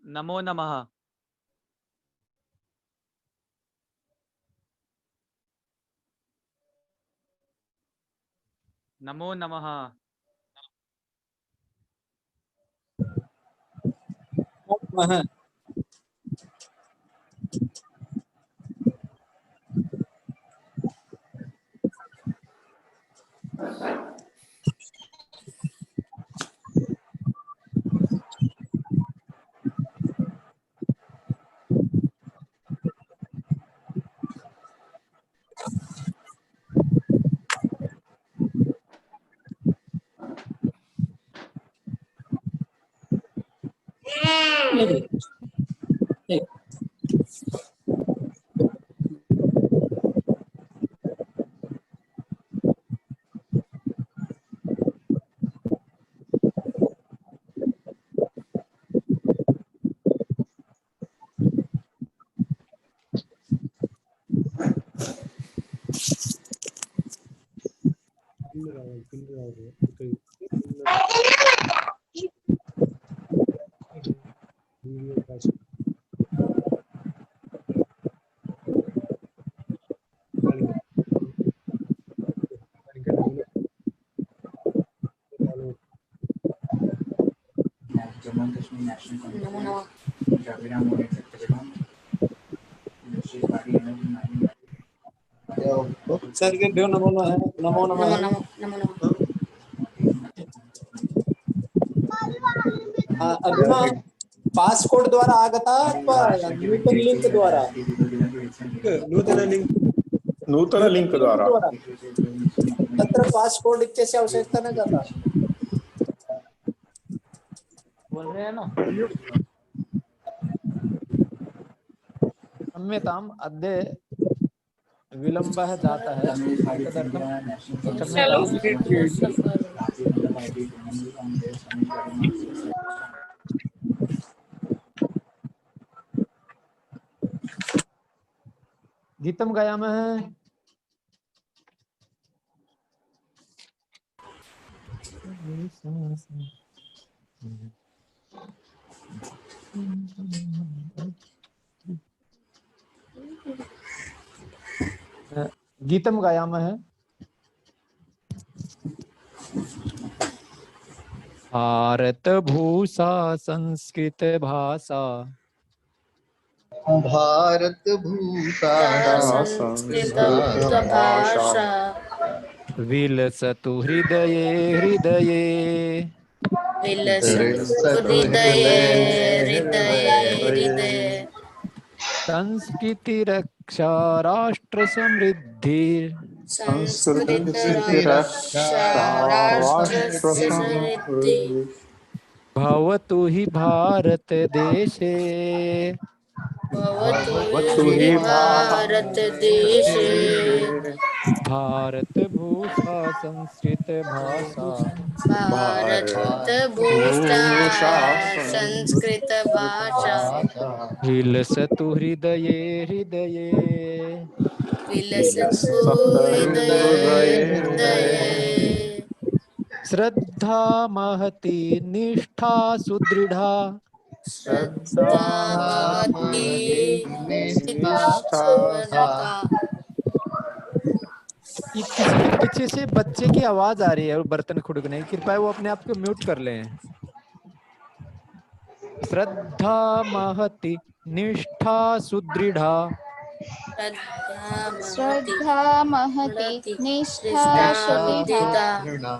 नमो नमः। नमो नमः। नमः। Jammu and Kashmir national congress जावेरा Mohammad Chattopadhyay industrial party energy mining sir के देव नमो नमः। नमो नमः। नमो नमः। अधुना पासकोड द्वारा आगता अथवा नूतन लिंक द्वारा? नूतन लिंक द्वारा तत्र पासकोड इत्यस्य आवश्यकता न जाता। बोल रहे हैं ना। क्षम्यताम् अद्य विलम्बः जातः तदर्थं चलो क्षम्यताम्। गीतं गायामः। गीतं गायामः। भारत भूषा संस्कृत भाषा भारत भूषा संस्कृत भाषा विलसतु हृदये हृदये विलसतु हृदये हृदये संस्कृति रक्षा राष्ट्र समृद्धि संस्कृति रक्षा राष्ट्र समृद्धि भवतु हि भारत देशे भवतु हि भारत देशे भारत भूषा संस्कृत भाषा भारत भूषा संस्कृत भाषा विलसतु हृदये हृदये विलसतु हृदये हृदये श्रद्धा महती निष्ठा सुदृढ़ा श्रद्धा महती निष्ठा सुदृढ़ता। ये किसी के पीछे से बच्चे की आवाज आ रही है और बर्तन खुड़कने की, कृपया वो अपने आप को म्यूट कर लें। श्रद्धा महती निष्ठा सुदृढ़ा श्रद्धा महती निष्ठा सुदृढ़ा।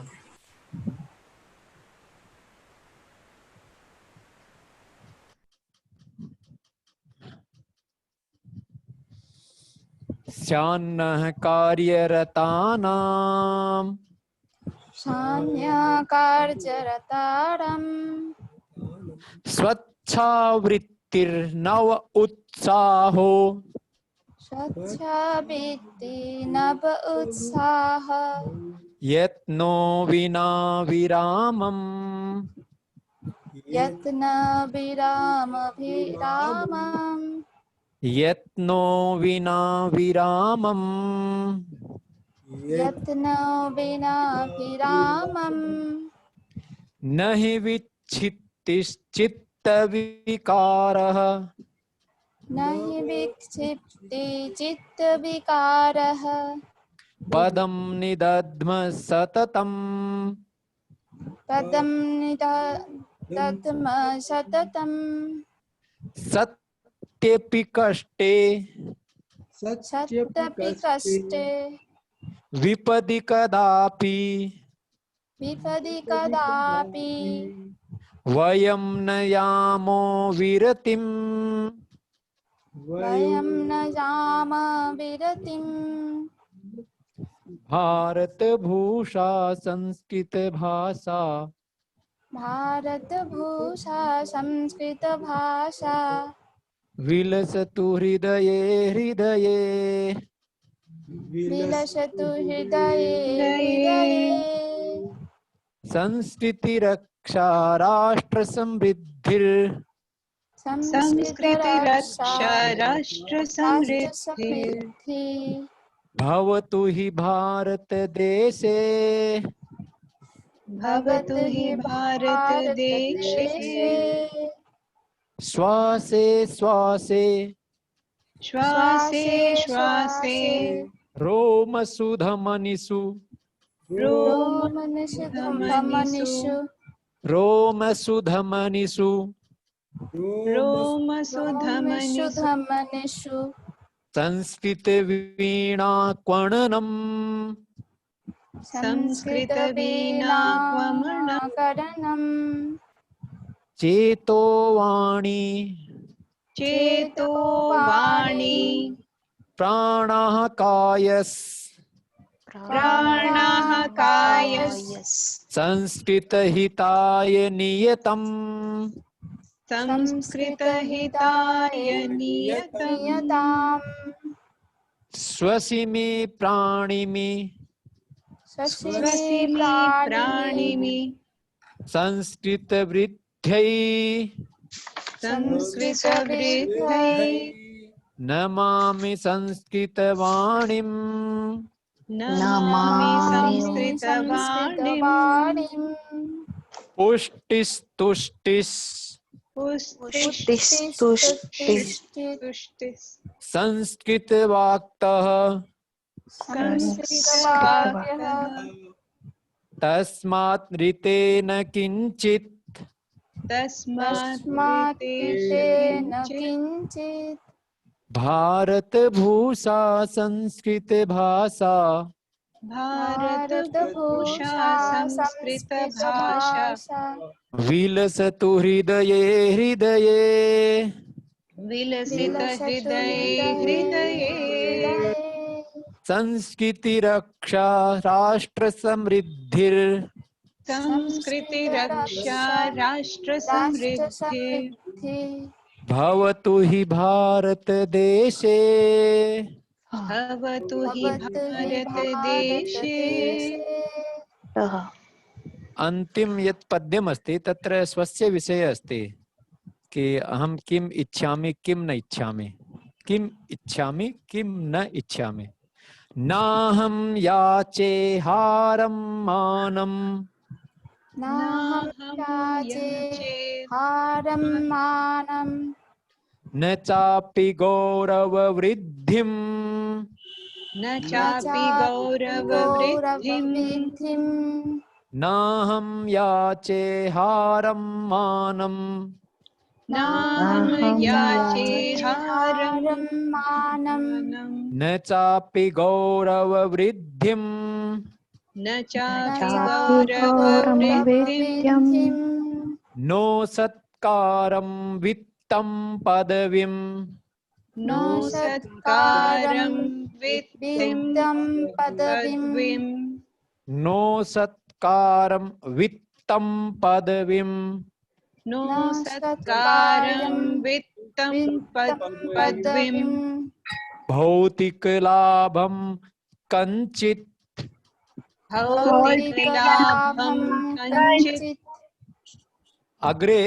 स्यान्नः कार्यरतानां स्वच्छावृत्तिर्नव उत्साहो नव उत्साह यत्नो विना विरामम् यत्न विरामम् यत्नो विना विरामम् यत्न विना विरामम् न हि विच्छित्तिश्चित्त चित्तविकारः न हि विक्षिप्ति चित्तविकारः पदं निदध्म सततम् पदं निदध्म सततम् सत्यपि कष्टे सत्यपि कष्टे विपदि कदापि विपदि कदापि वयं न यामो विरतिम् वयं न याम विरतिम्। भारत भूषा संस्कृत भाषा भारत भूषा संस्कृत भाषा विलसतु हृदये हृदये विलसतु हृदये हृदये। संस्कृति रक्षा राष्ट्र समृद्धिर संस्कृति रक्षा राष्ट्र समृद्धि भवतु हि भारत देशे भवतु हि भारत देशे श्वासे श्वासे श्वासे श्वासे रोमसुधमनिषु रोमनिषु रोमसुधमनिषु रोमसुधमनिषु संस्कृत वीणा क्वणनम् संस्कृत वीणा करणम् चेतो वाणी चेतो वाणी प्राणः कायस् प्राणः कायस् संस्कृत हिताय नियतम् संस्कृत हिताय नियतम् स्वसिमि प्राणिमि स्वसिमि प्राणिमि संस्कृत वृद्ध्यै संस्कृत वृद्ध्यै नमामि संस्कृत वाणीम् नमामि संस्कृत वाणीम् पुष्टिस्तुष्टिस् पुष्टिस्तुष्टिस् संस्कृत वाक्तः तस्मात् ऋतेन किंचित् तस्मात् तेन किंचित् भारत भूषा संस्कृत भाषा भारत भूषा संस्कृत भाषा विलसतु हृदये हृदये विलसित हृदये हृदये संस्कृति रक्षा राष्ट्र समृद्धिर संस्कृति रक्षा राष्ट्र समृद्धि भवतु हि भारत देशे भवतु हि भारत देशे। अंतिम यत् पद्यम् अस्ति तत्र स्वस्य विषय अस्ति कि अहं किम् इच्छामि किं न इच्छामि किम् इच्छामि किं न इच्छामि नाहं याचे हारं मानम् नाहं याचे हारं मानम् न चापि गौरव वृद्धिम् न चापि गौरववृद्धिम् नाहं याचे हारं मानम् नाहं याचे हारं मानम् न चापि गौरव वृद्धिम् न चापि गौरववृद्धिम् नो सत्कारं वित्तं पदवीम् नो सत्कारं वित्तं पदवीम् नो सत्कारं वित्तं पदवीम् नो सत्कारं वित्तं पदवीम् भौतिक लाभं कंचित् भौतिक लाभं कञ्चित्। अग्रे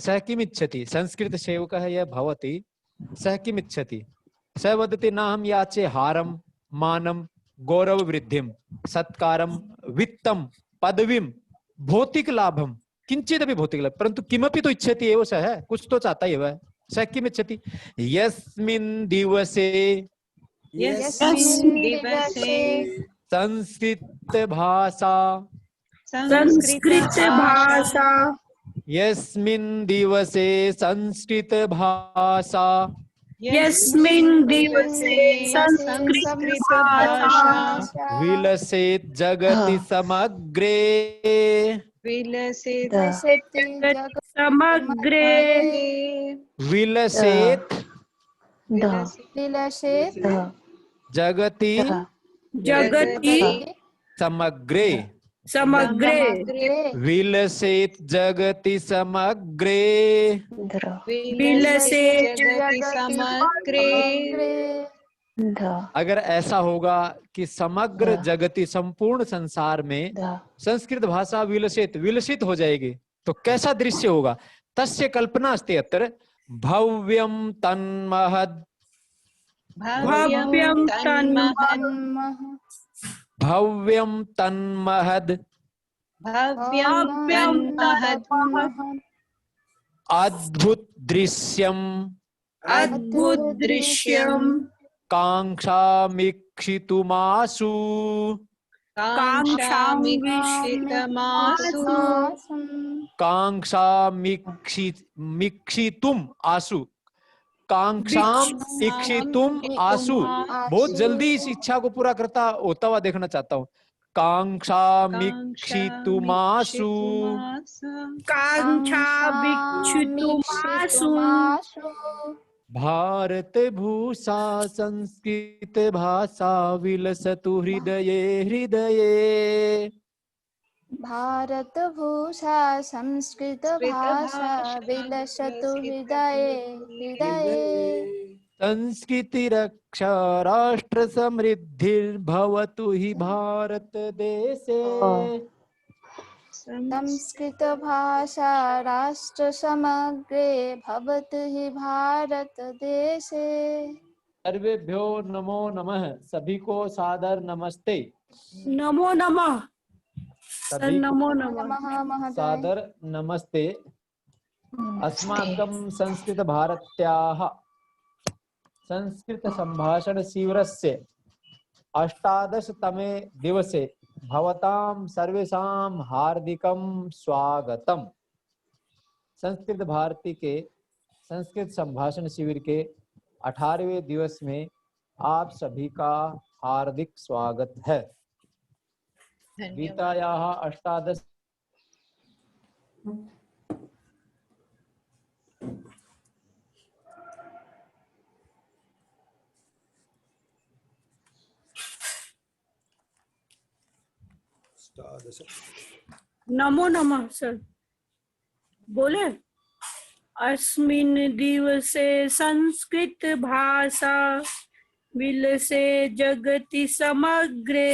सः किमिच्छति संस्कृत सेवकः यः भवति सः किमिच्छति सः वदति नाहं याचे हारं मानं गौरव वृद्धिं सत्कारं वित्तं पदवीं भौतिक लाभं किंचित भी भौतिक लब्ध, परंतु किमपि तो इच्छति एव सः, कुछ तो चाहता ही वह। सः किम इच्छति? यस्मिन् दिवसे यस्मिन् दिवसे संस्कृत भाषा संस्कृत भाषा यस्मिन् दिवसे संस्कृत भाषा यस्मिन् दिवसे संस्कृत भाषा विलसेत् जगति समग्रे विलसित समग्रे विलसेत् विलसेत् जगति जगति समग्रे समग्रे विलसेत् जगति समग्रे विलसित जगति समग्रे। अगर ऐसा होगा कि समग्र जगति संपूर्ण संसार में संस्कृत भाषा विलसित विलसित हो जाएगी, तो कैसा दृश्य होगा? तस्य कल्पना अस्ति अत्र भव्यं तन्महद् भव्यं तन्महद् भव्यं तन्महद् भव्यं तन्महद् अद्भुत दृश्यम् अद्भुत दृश्यम् कांक्षामीक्षितुमासु कांक्षामीक्षितमासु कांक्षामीक्षितुम आसु कांक्षाम इक्षितुम आसु। बहुत जल्दी इस इच्छा को पूरा करता होता हुआ देखना चाहता हूँ। कांक्षामीक्षितुमासु कांक्षामीक्षितुमासु भारत भूषा संस्कृत भाषा विलसतु हृदये हृदये भारत भूषा संस्कृत भाषा विलसतु हृदये हृदये संस्कृति रक्षा राष्ट्र समृद्धिर्भवतु हि भारत देशे संस्कृत भाषा राष्ट्र समग्रे भवतु हि भारत देशे। सर्वेभ्यो नमो नमः। सभी को सादर नमस्ते। नमो नमः सभी नमो नमः नमः महोदय। सादर नमस्ते। अस्माकं संस्कृत भारत्याः संस्कृत संभाषण शिविरस्य 18तमे दिवसे भवतां सर्वेषां हार्दिकं स्वागतम्। संस्कृत भारती के संस्कृत संभाषण शिविर के 18वें दिवस में आप सभी का हार्दिक स्वागत है। गीतायाः 18 नमो नमः सर बोले। अस्मिन् दिवसे संस्कृत भाषा विलसे जगति समग्रे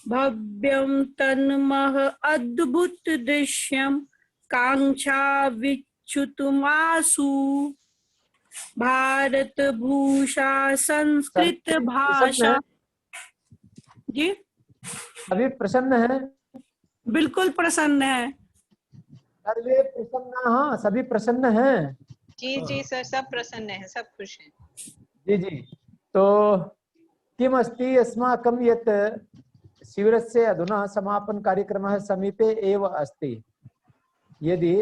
भव्यं तन्मह अद्भुत दृश्यं कांक्षामीक्षितुमासु भारत भूषा संस्कृत भाषा। जी अभी प्रसन्न है? बिल्कुल प्रसन्न है। सर्वे प्रसन्न, हाँ सभी प्रसन्न हैं। जी सर, सब प्रसन्न है, सब खुश हैं। जी जी। तो किम अस्ति अस्माकं यत् शिविरस्य अधुना समापन कार्यक्रमः समीपे एव अस्ति। यदि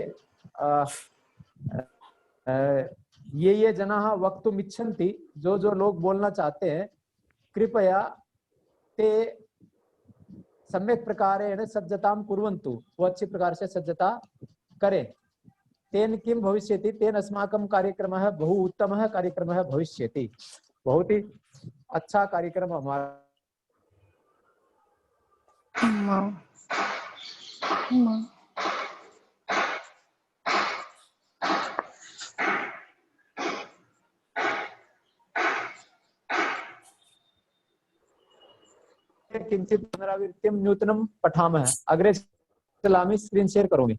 ये जनाः वक्तुम् इच्छन्ति, जो लोग बोलना चाहते हैं, कृपया ते सम्यक् प्रकारेण सज्जतां कुर्वन्तु। वो अच्छी प्रकार से सज्जता करें। तेन किं भविष्यति, तेन अस्माकं कार्यक्रमः बहु उत्तमः कार्यक्रमः भविष्यति। बहुत ही अच्छा कार्यक्रम हमारा। किंचित पुनरावृत्तिं नूतनं पठामः। अग्रे चलामि, स्क्रीन शेयर करोमि।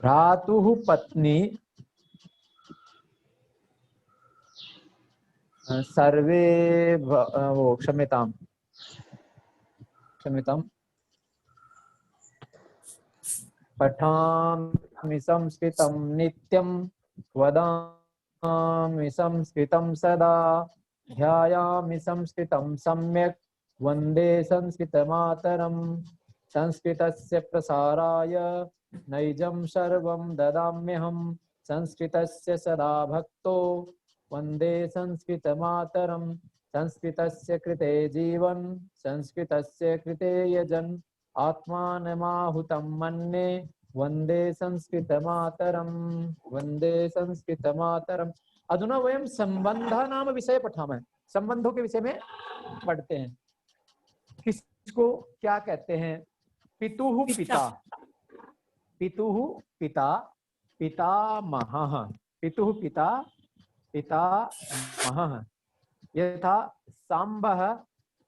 भ्रातुः पत्नी सर्वे वो क्षम्यताम् पठामि संस्कृतं नित्यं वदामि संस्कृतं सदा ध्यायामि संस्कृतं सम्यक् वन्दे संस्कृतमातरम् संस्कृतस्य प्रसाराय नैजं सर्वं ददाम्यहं संस्कृतस्य सदा भक्तो वन्दे संस्कृतमातरम् संस्कृतस्य कृते जीवन संस्कृतस्य कृते यजन आत्मानमाहुतं मन्ये वन्दे संस्कृतमातरम् वन्दे संस्कृतमातरम्। अधुना वयं संबंधः नाम विषय पठामः। संबंधों के विषय में पढ़ते हैं। किसको क्या कहते हैं? पितुः पिता, पितुः पिता, पितामहः, पितुः पिता, पितामहः। यथा सांबः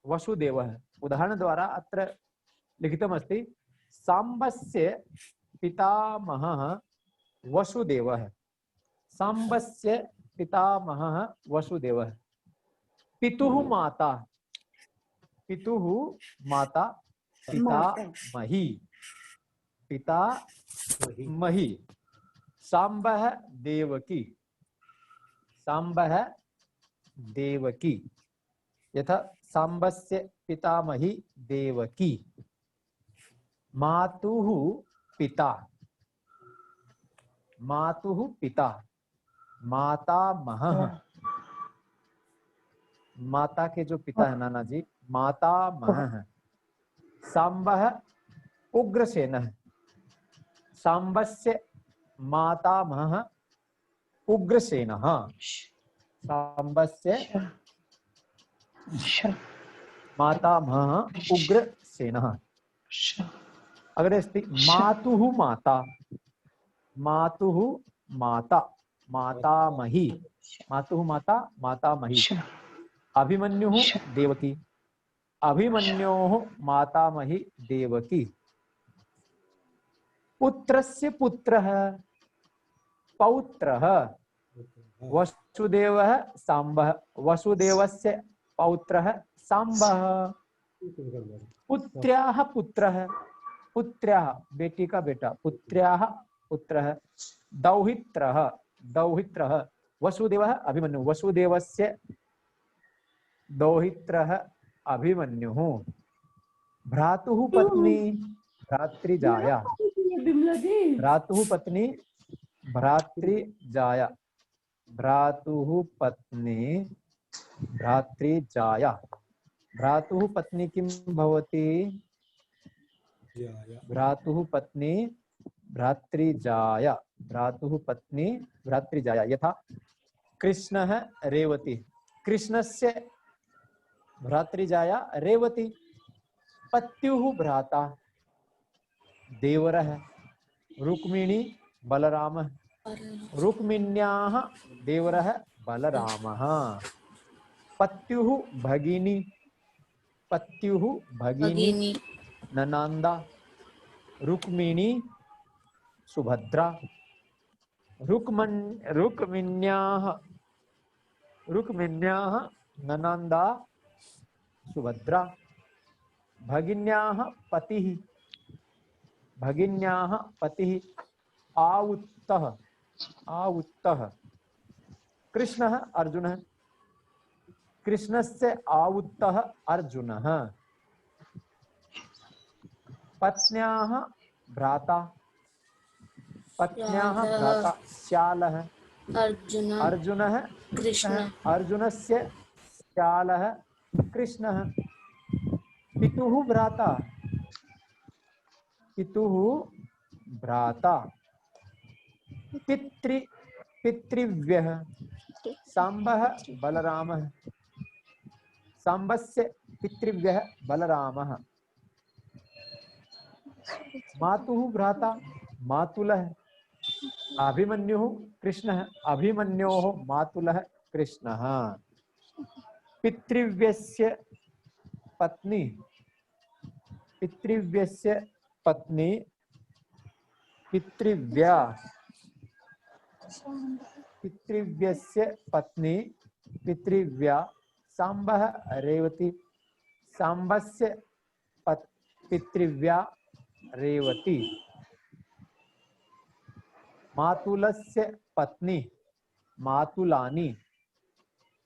वसुदेवः। उदाहरण द्वारा अत्र लिखितमस्ति सांबस्य पितामहः वसुदेवः। सांबस्य पितामहः वसुदेवः। पितुः माता, पितुः माता पितामही, पितामही। सांबः देवकी, सांबः देवकी। यथा सांबस्य पितामही देवकी। मातुः पिता, मातुः पिता मातामहः। माता के जो पिता है नाना जी, मातामहः। सांबः उग्रसेनः। सांबस्य मातामहः उग्रसेनः। सांबस्य मातामहः उग्रसेनः। अग्रे अस्ति मातुः माता, मातुः माता मातामही, मातुः माता मातामही। अभिमन्युः देवकी, अभिमन्योः मातामही देवकी। पुत्रस्य पुत्रः पौत्रः। वसुदेवः सांबः, वसुदेवस्य पौत्रः सांबः। पुत्र्याः पुत्रः, पुत्र्याः बेटी का बेटा, पुत्र्याः पुत्रः दौहित्रः, दौहित्रः। वसुदेवः अभिमन्युः, वसुदेवस्य दौहित्रः अभिमन्युः। भ्रातुः पत्नी भ्रातृजाया, भ्रातुः पत्नी भ्रातृजाया, भ्रातुः पत्नी भ्रातृजाया। भ्रातुः पत्नी किं भवति? भ्रातुः पत्नी भ्रातृजाया, भ्रातुः पत्नी भ्रातृजाया। यथा कृष्णः रेवती, कृष्णस्य भ्रातृजाया रेवती। पत्युः भ्राता देवरः। रुक्मिणी बलरामः, रुक्मिण्याः देवरः बलरामः। पत्युः भगिनी, पत्युः भगिनी ननांदा। रुक्मिणी सुभद्रा। रुक्मिण्याः ननांदा सुभद्रा। भगिन्याः पतिः, भगिन्याः पतिः आउत्तः, आउत्तः। कृष्णः अर्जुनः, कृष्णस्य आउत्तः अर्जुनः। पत्न्याः भ्राता, पत्न्याः भ्राता श्यालः अर्जुनः। कृष्णः, अर्जुनस्य श्यालः कृष्णः। पितुः भ्राता, पितुः भ्राता। पितृव्यः सांबः बलरामः। सांबस्य पितृव्यः बलरामः। मातुः भ्राता मातुलः। अभिमन्युः कृष्णः, अभिमन्योः मातुलः कृष्णः। पितृव्यस्य पत्नी, पितृव्यस्य पत्नी, पितृव्या, पितृव्यस्य पत्नी, पितृव्या, सांबः रेवती, सांबस्य पितृव्या रेवती, मातुलस्य पत्नी, मातुलानी,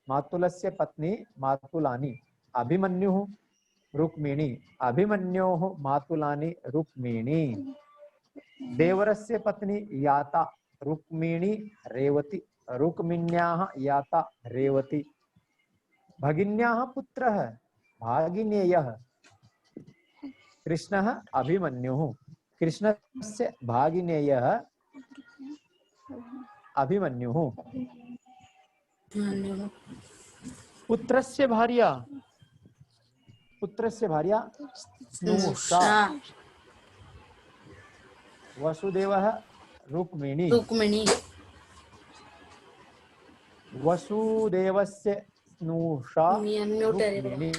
मातुलस्य पत्नी, मातुलानी, अभिमन्युः रुक्मिणी, अभिमन्योः मातुलानी रुक्मिणी, देवरस्य पत्नी याता, रुक्मिणी रेवती, रुक्मिण्याः याता रेवती, भगिन्याः पुत्रः भागिनेयः, कृष्णः अभिमन्युः, कृष्णस्य भागिनेयः अभिमन्युः, पुत्रस्य भार्या, पुत्रस्य भार्या स्नुषा, वसुदेवः रुक्मिणी, रुक्मिणी, वसुदेवस्य स्नुषा रुक्मिणी,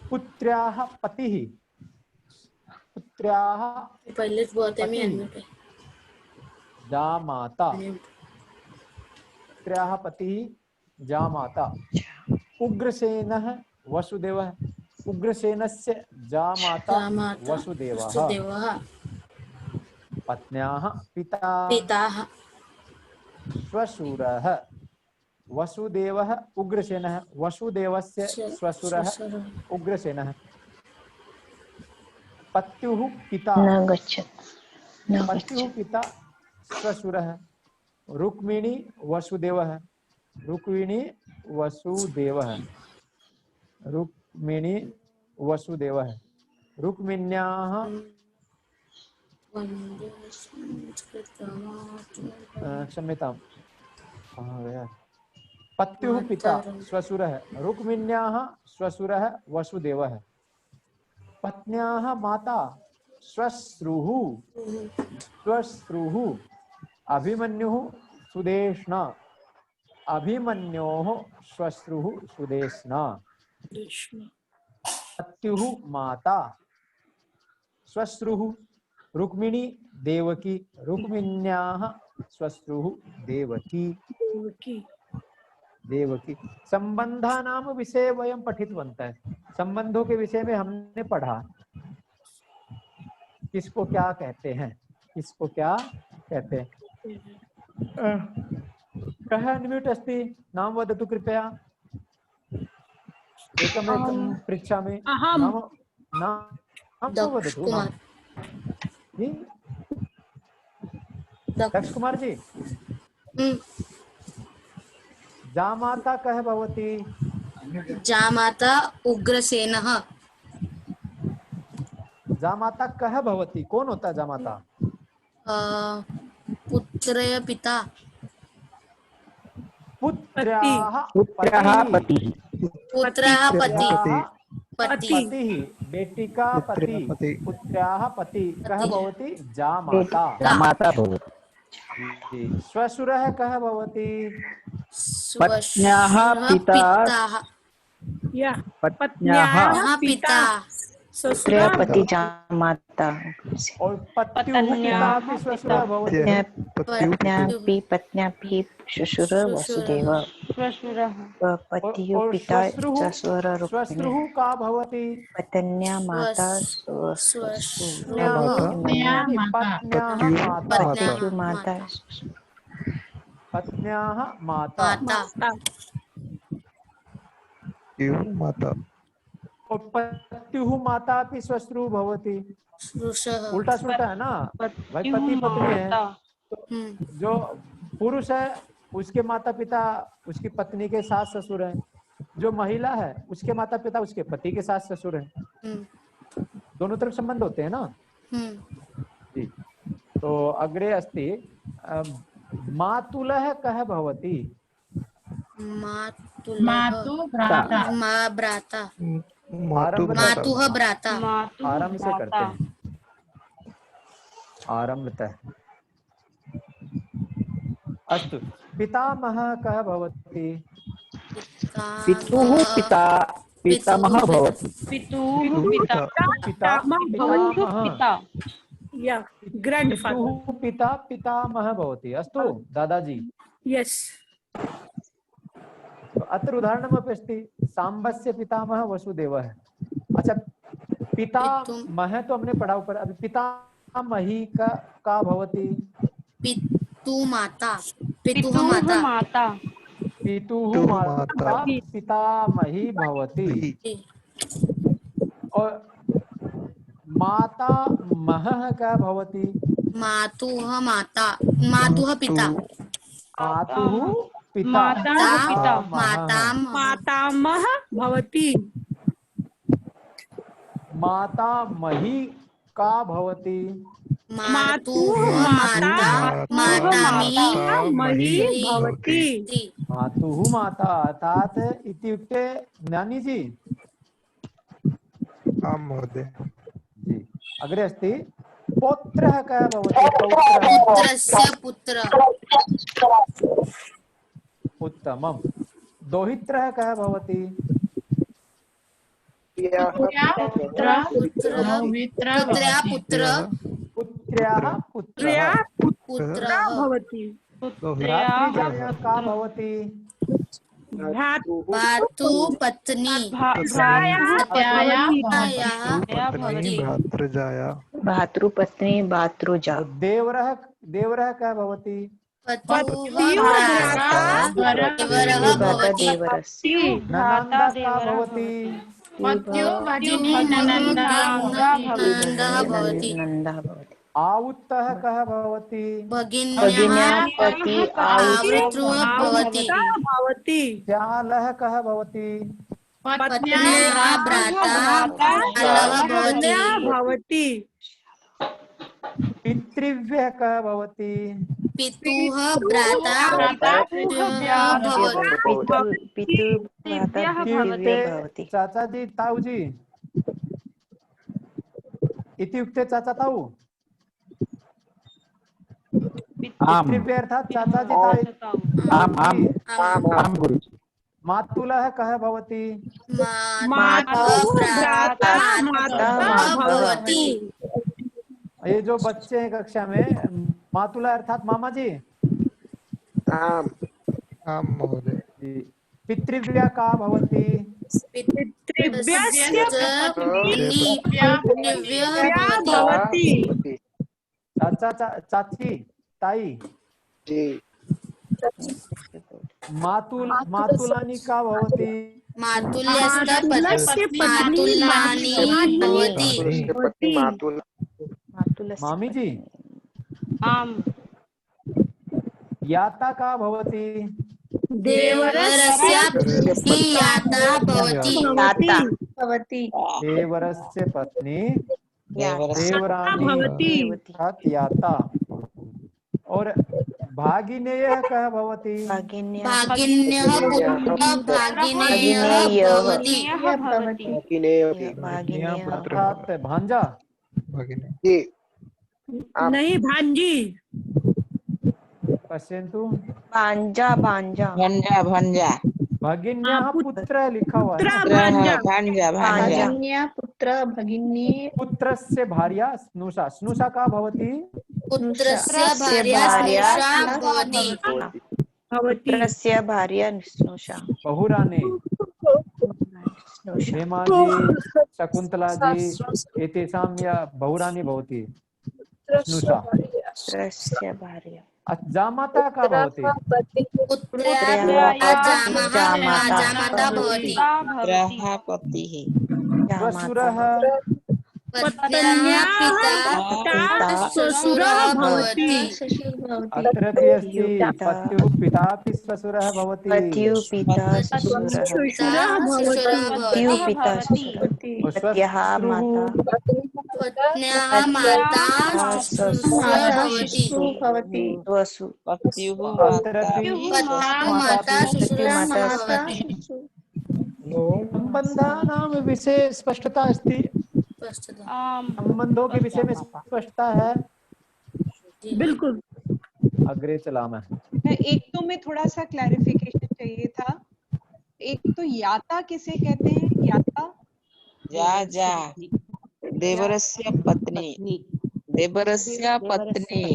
पुत्र्याः पतिः, पुत्र्याः पहले बहुत है पतिः जामाता, पुत्र्याः पतिः जामाता, उग्रसेनः वसुदेवः, उग्रसेनस्य जामाता वसुदेवः, पत्न्याः पिता, पिताः श्वशुरः, वसुदेवः उग्रसेनः, वसुदेवस्य श्वशुरः उग्रसेनः, पत्युः पिता, पत्युः पिता श्वशुरः, रुक्मिणी वसुदेवः, रुक्मिणी वसुदेवः, रुक्मिणी वसुदेवः, रुक्मिण्याः क्षम्यताम्, पत्युः पिता श्वशुरः, रुक्मिण्याः श्वशुरः वसुदेवः, पत्न्याः माता श्वश्रुः, श्वश्रुः, अभिमन्युः सुदेष्णा, अभिमन्योः श्वश्रुः सुदेष्णा, पत्युः माता श्वश्रुः रुक्मिणी देवकी, रुक्मिण्याः श्वश्रुः देवकी, देवकी। संबंधानां विषय वयं पठितवन्तः, संबंधों के विषय में हमने पढ़ा, किसको क्या कहते हैं, किसको क्या कहते हैं। कः अनम्यूट् अस्ति, नाम वदतु कृपया, एकमेकं पृच्छामि, नाम वदतु। जी दक्ष कुमार जी, जामाता कः भवति? जामाता उग्रसेनः, जामाता कः भवति, कौन होता है जामाता? पुत्र पिता, पुत्र्याः पति, पुत्रः पति, पतिः, बेटी का पति, पुत्र्याः पति कः भवति? जामाता, जामाता भवति। श्वशुरः कः भवति? पत्न्याः पिता, पत्न्याः पिता, पुत्रपति जामाता, और पत्युः पिता श्वशुरः भवति, पत्न्यापि पत्न्यापि श्वशुर वसुदेव, पत्युः पिता श्वशुर रुक्मिणी, श्वश्रुः का भवति? पत्न्या माता पत्न्याः माता, पत्न्याः माता, और पत्युः माता अपि श्वश्रुः भवति। उल्टा सुल्टा है ना भाई, पति पत्नी है तो जो पुरुष है उसके माता पिता उसकी पत्नी के सास ससुर हैं, जो महिला है उसके माता पिता उसके पति के सास ससुर हैं, दोनों तरफ संबंध होते हैं ना जी। तो अग्रे अस्ति मातुलः कः भवति? मातुः भ्राता, आरंभ से करते हैं, आरंभतः। अस्तु, पितामहः कः भवति? पितुः पिता पितामहः भवति। पितुः पिता पितामहः या ग्रैंडफादर। पितुः पिता पितामहः भवति। अस्तु दादाजी। यस। अत्र उदाहरणमपि अस्ति, साम्बस्य पितामहः वसुदेवः। अच्छा, पितामह तो हमने पढ़ा ऊपर, अभी पितामही का भवति? पितुमाता। पितुः माता पितुः माता पितामही भवति। और माता महः का भवति? मातुः माता। मातुः पिता। मातुः पिता। मातामह भवति। मातामही का भवति? मातुः माता मातामही भवति। मातुः माता अर्थात इत्युक्ते ज्ञानी जी। आं महोदय। जी, अग्रे अस्ति पौत्रः कः भवति? पुत्रस्य पुत्रः। उत्तमम्। दोहित्रः कः भवति? पुत्र्याः पुत्रः भवति। भ्रातृजाया का भवति? भातु पत्नी। भ्रातृजाया। भातृपत्नी भातृजा। देवरः का भवति? देवरस्य। ननन्दा का भवति? नन्दः भवति। आहुतः कः भवति? भगिन्याः पति आवृत्रुः भवति। श्यालः कः भवति? पत्न्याः भ्राता भवति। पितृव्यः कः भवति? पितुः भ्राता भवति। चाचा जी, ताऊ जी इत्युक्ते चाचा ताऊ। पितृव्य अर्थात चाचा जी ताऊ। मातुलः कः भवति? भवति। ये जो बच्चे हैं कक्षा में, मातुला अर्थात मामा जी। आम महोदय। पितृव्या का भवति? पितृव्यस्य भवति। चाचा चाची ताई। मातुलानी का भवति? मातुल्यस्य मातुलानी भवति। मामी जी। आम। याता का भवति? देवरस्य पत्नी याता भवति। देवरस्य पत्नी देवरानी अर्थात याता। और भागिनेयः कः भवति? भागिन्यः भवति। अर्थात भांजा। नहीं भांजी। पश्यन्तु, भांजा भांजा भगिन्याः पुत्र लिखा हुआ है। पुत्र भगिनी। पुत्रस्य भार्या स्नुषा। स्नुषा का भवति? पुत्रस्य भार्या स्नुषा भवति। पुत्रस्य भार्या स्नुषा। बहुरानी हेमा जी, शकुन्तला जी एतेषां या बहुरानी भवति स्नुषा। पुत्रस्य भार्या। जामाता का भवति? जामाता भवति। श्वशुरः पत्न्याः पिता श्वशुरः भवति। अत्र अस्ति पत्युः पितापि श्वशुरः भवति। पत्युः पिता श्वशुरः पत्याः माता। पत्न्याः माता श्वशुरः भवति। वसु। पत्युः माता श्वशुरः भवति। संबंधानां विषये स्पष्टता अस्ति। संबंधों के विषय में स्पष्टता है। बिल्कुल। अग्रे चलामः। एक तो में थोड़ा सा क्लैरिफिकेशन चाहिए था। एक तो याता किसे कहते हैं? याता जा देवरस्य पत्नी, देवरस्य पत्नी,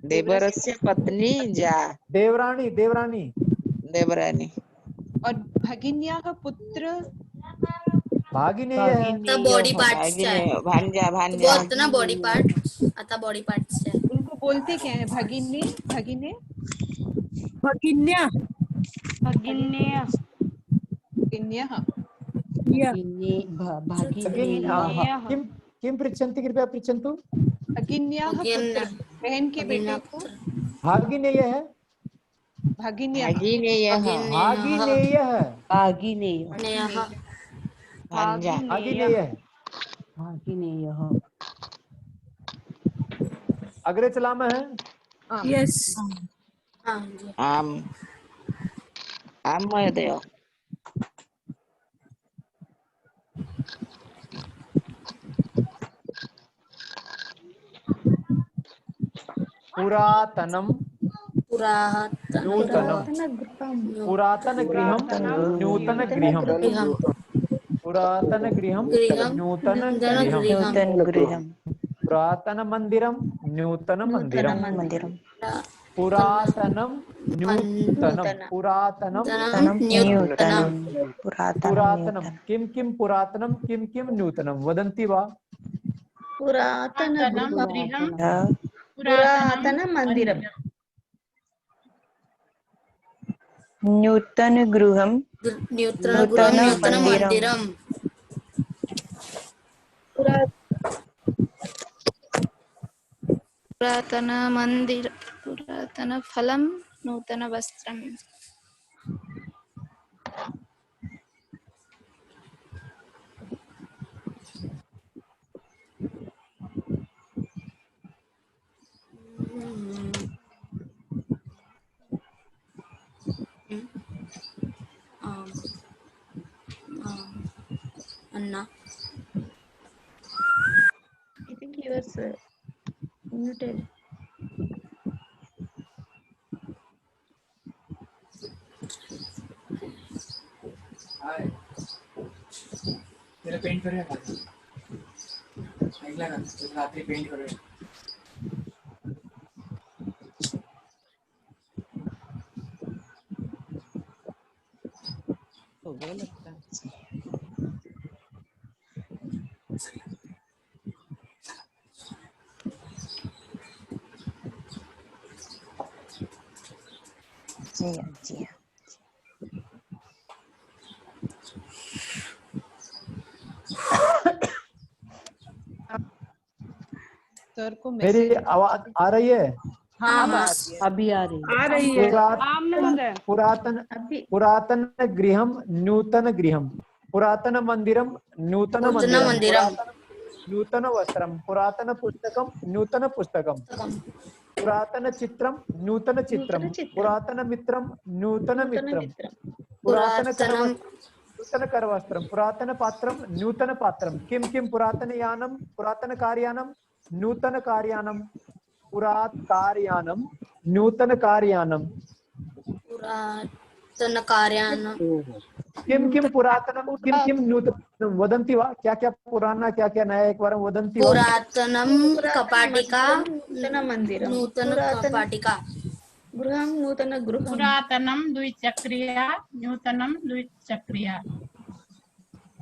देवरस्य पत्नी जा, देवरानी, देवरानी, देवरानी। और भगिन्याः पुत्र भागिनेय है। आता बॉडी पार्ट्स है, भांजा, भांजा। बहुत ना बॉडी पार्ट्स, आता बॉडी पार्ट्स है। उनको बोलते क्या है? भगिनी, भगिने, भगिन्या, भगिन्यः, भगिन्यः। किम किम पृच्छन्ति, कृपया पृच्छन्तु। भगिन्याः पुत्र, बहन के बेटे को भागिनेय है। भगिन्यः, भागिनेयः, भागिनेय है। नेहा, भांजा, भागिनेय है। अग्रे चलामा है। यस, हाँ जी, आम, आम महोदय। पुरातनम पुरातन पुरातन गृहम नूतन गृहम, पुरातन गृहम नूतन गृहम, पुरातन मंदिरम नूतन मंदिरम, पुरातनम नूतनम, पुरातनम पुरातनम, किम किम पुरातनम, किम किम नूतनम वदन्ति वा? पुरातन मंदिरम, नूतन गृहम, नूतन मंदिरम, पुरातन मंदिर, पुरातन फलम, नूतन वस्त्रम। Anna, I think he was muted. तेरा पेंट करूया का? ऐकला का? रात्री पेंट करूया. हो गया लगता है। जी हाँ। सर को मेरी आवाज आ रही है? हाँ, अभी आ रही है। पुरातन गृहम नूतन गृहम, पुरातन मंदिरम नूतन मंदिरम, नूतन वस्त्रम, पुरातन पुस्तकम नूतन पुस्तकम, पुरातन चित्रम नूतन चित्रम, पुरातन मित्रम नूतन मित्रम, पुरातन करवस्त्रम, पुरातन पात्रम नूतन पात्रम, किम किम पुरातन यानम, पुरातन कार्यानम नूतन कार्यानम, पुरात कार्यानम नूतन कार्यानम, पुरातन कार्यानम, किम किम पुरातनम, किम किम नूतनम वदन्ति वा? क्या क्या पुराना, क्या क्या नया, एक बार वदन्ति वा? पुरातनम कपाटिका, नूतन मंदिरम, नूतन कपाटिका, गृहं नूतन गृहं, पुरातनम द्विचक्रिया, नूतनम द्विचक्रिया।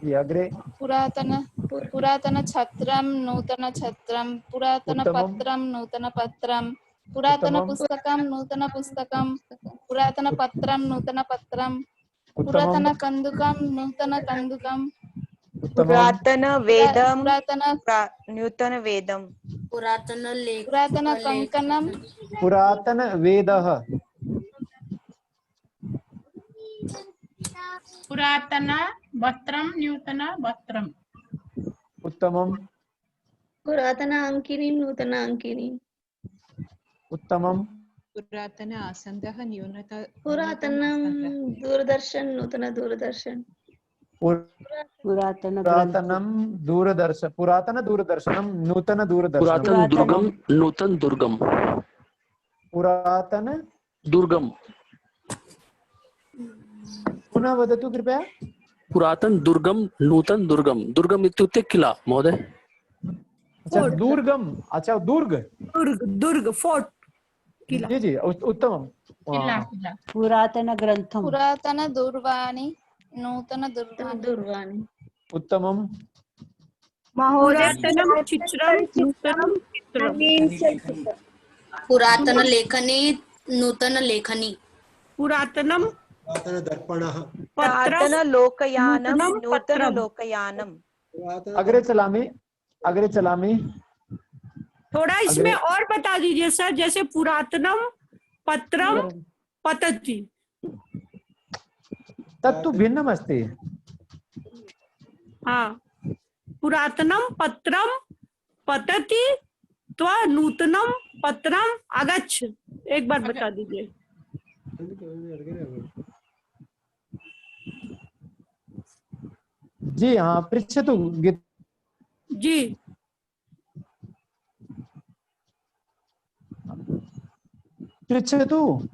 अग्रे पुरातन छत्रम नूतन छत्रम, पुरातन पत्रम नूतन पत्रम, पुरातन पुस्तकम नूतन पुस्तकम, पुरातन पत्रम नूतन पत्रम, पुरातन कंदुकम नूतन कंदुकम, पुरातन वेदम, नूतन वेदम, पुरातन कंकणम, पुरातन वेदः, पुरातन वस्त्रम, नूतन वस्त्रम। उत्तमम, पुरातन अंकिनी, नूतन अंकिनी, उत्तमम, पुरातन आसन्दः न्यूनता, पुरातनम दूरदर्शन, नूतन दूरदर्शन, पुरातनम दूरदर्शन, पुरातन दूरदर्शनम नूतन दूरदर्शनम, पुरातन दुर्गम नूतन दुर्गम, पुरातन दुर्गम। पुनः वदतु कृपया। पुरातन दुर्गम, नूतन दुर्गम। दुर्गम इत्युक्ते किला महोदय। अच्छा दुर्गम, अच्छा दुर्ग दुर्ग फोर्ट किला। जी जी उत्तमम्। किला किला। पुरातन ग्रंथम। पुरातन दूरवाणी नूतन दूरवाणी। उत्तमम्। पुरातनम चित्रम नूतनम चित्रम। पुरातन लेखनी नूतन लेखनी। पुरातनम दर्पणः। पुरातन लोकयानम नूतनं नूतन पत्रम। लोकयानम। अग्रे चलामि, अग्रे चलामि। थोड़ा इसमें और बता दीजिए सर, जैसे पुरातनम पत्रम पतति। तत्तु भिन्नम् अस्ति। हाँ, पुरातनम पत्रम पतति त्वा नूतनम पत्रम आगच्छ। एक बार बता दीजिए। जी हाँ, पृच्छतु जी। पृच्छतु,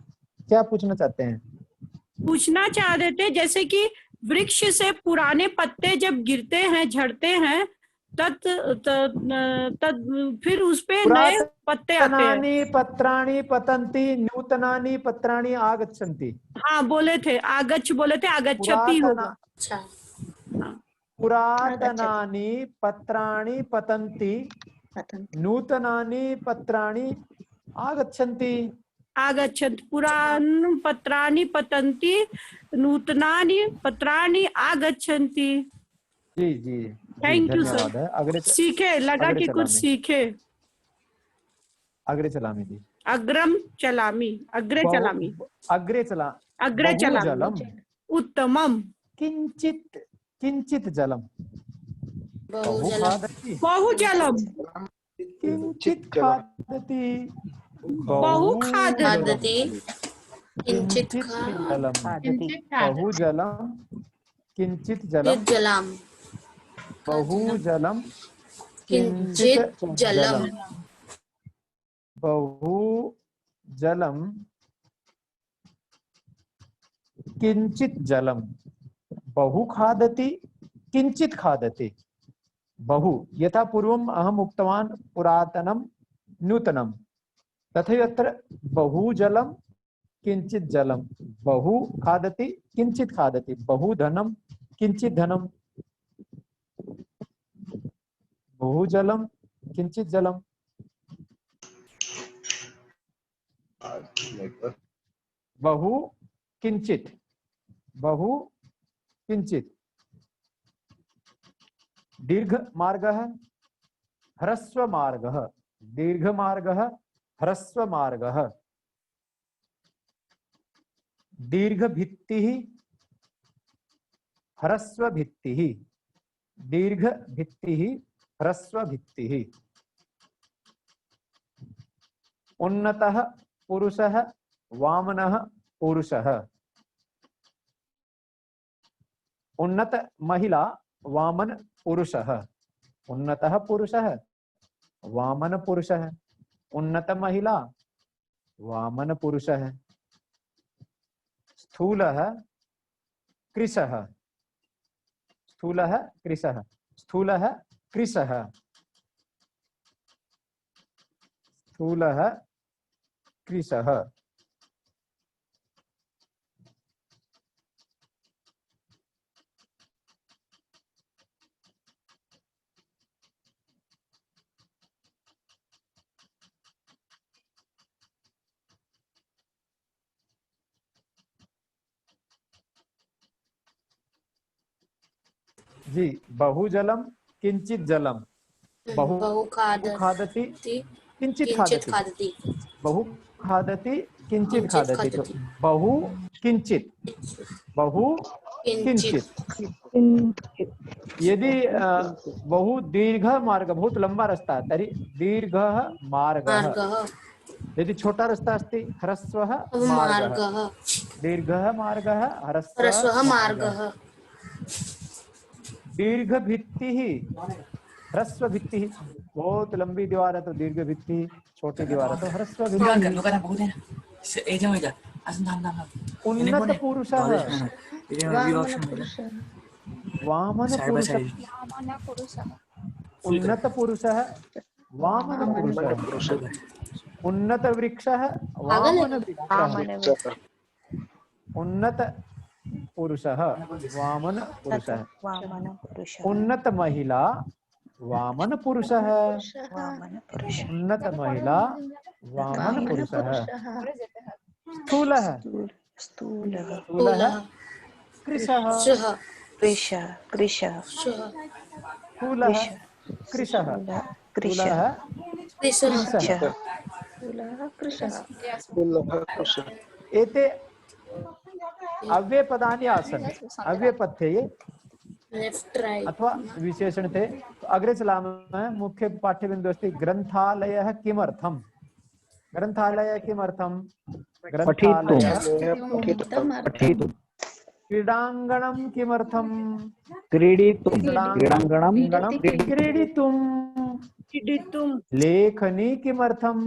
क्या पूछना चाहते हैं? पूछना चाह रहे थे जैसे कि वृक्ष से पुराने पत्ते जब गिरते हैं, झड़ते हैं, तद फिर उस पे नए पत्ते आते हैं। पत्राणि पतन्ति, नूतनानि पत्राणि आगच्छन्ति। हाँ बोले थे, आगच्छ बोले थे, आगच्छति होगा। पुरातनानि पत्राणि पतन्ति, नूतनानि पत्राणि आगच्छन्ति। आगच्छन्ति। पुराण पत्राणि पतन्ति, नूतनानि पत्राणि आगच्छन्ति। जी जी, थैंक यू धन्यवाद। सर। अग्रे सीखे, लगा कि कुछ सीखे। अग्रे चलामि जी। अग्रम चलामि, अग्रे चलामि, अग्रे चला, अग्रे चलामि। उत्तमम। किंचित, किंचित जलम। बहु जलम। किंचित खादति। बहु खादति। किंचित जलम। बहु जलम, किंचित जलम। बहु जलम, किंचित जलम। बहु जलम, किंचित जलम। बहु खादति, किंचित खादति। बहु यथा पूर्वम् अहम् उक्तवान् पुरातनं नूतनं, तथैव अत्र बहु जलं किंचित जलं। बहु खादति किंचित खादति। बहु धनं किंचित धनं। बहु जलं किंचित जलं। बहु किंचित, बहु किंचित। दीर्घ मार्गः, ह्रस्व मार्गः। दीर्घ मार्गः, ह्रस्व मार्गः। दीर्घ भित्तिः, ह्रस्व भित्तिः। दीर्घ भित्तिः, ह्रस्व भित्तिः। उन्नतः पुरुषः, वामनः पुरुषः। उन्नत महिला, वामन पुरुषः। उन्नतः पुरुषः, वामन पुरुषः। उन्नत महिला, वामन पुरुषः। स्थूलः कृशः। स्थूलः कृशः। स्थूलः कृशः। स्थूलः कृशः। जी, बहुजलम किंचित जलम। बहु खादति किंचित खादति। बहु खादति किंचित खादति। तो बहु किंचित, बहु किंचित। यदि बहु दीर्घ मार्ग, बहुत लंबा रास्ता है, तरी दीर्घ मार्गः। यदि छोटा रास्ता अस्ति, ह्रस्वः मार्गः। दीर्घः मार्गः, ह्रस्वः मार्गः। दीर्घ भित्तिः, ह्रस्व भित्तिः। बहुत लंबी दीवार है तो दीर्घ भित्ति, छोटी दीवार है तो ह्रस्व भित्ति। उन्नत पुरुषः वामन पुरुषः उन्नत पुरुषः वामन पुरुषः उन्नत वृक्षः वामन वृक्षः उन्नत पुरुषः वामन पुरुषः उन्नत महिला वामन पुरुषः उन्नत महिला वामन पुरुषः स्थूलः स्थूलः कृशः स्थूलः कृशः कृशः एते अव्ययपदानि आसन् अव्ययपथ्ये अथवा विशेषण थे। तो अग्रे चलामः। मुख्य पाठ्यबिन्दु अस्ति ग्रन्थालयः किमर्थम् ग्रन्थालयः किमर्थम् ग्रन्थालयः क्रीडाङ्गणं किमर्थम् क्रीडितुं क्रीडितुं लेखनी किमर्थम्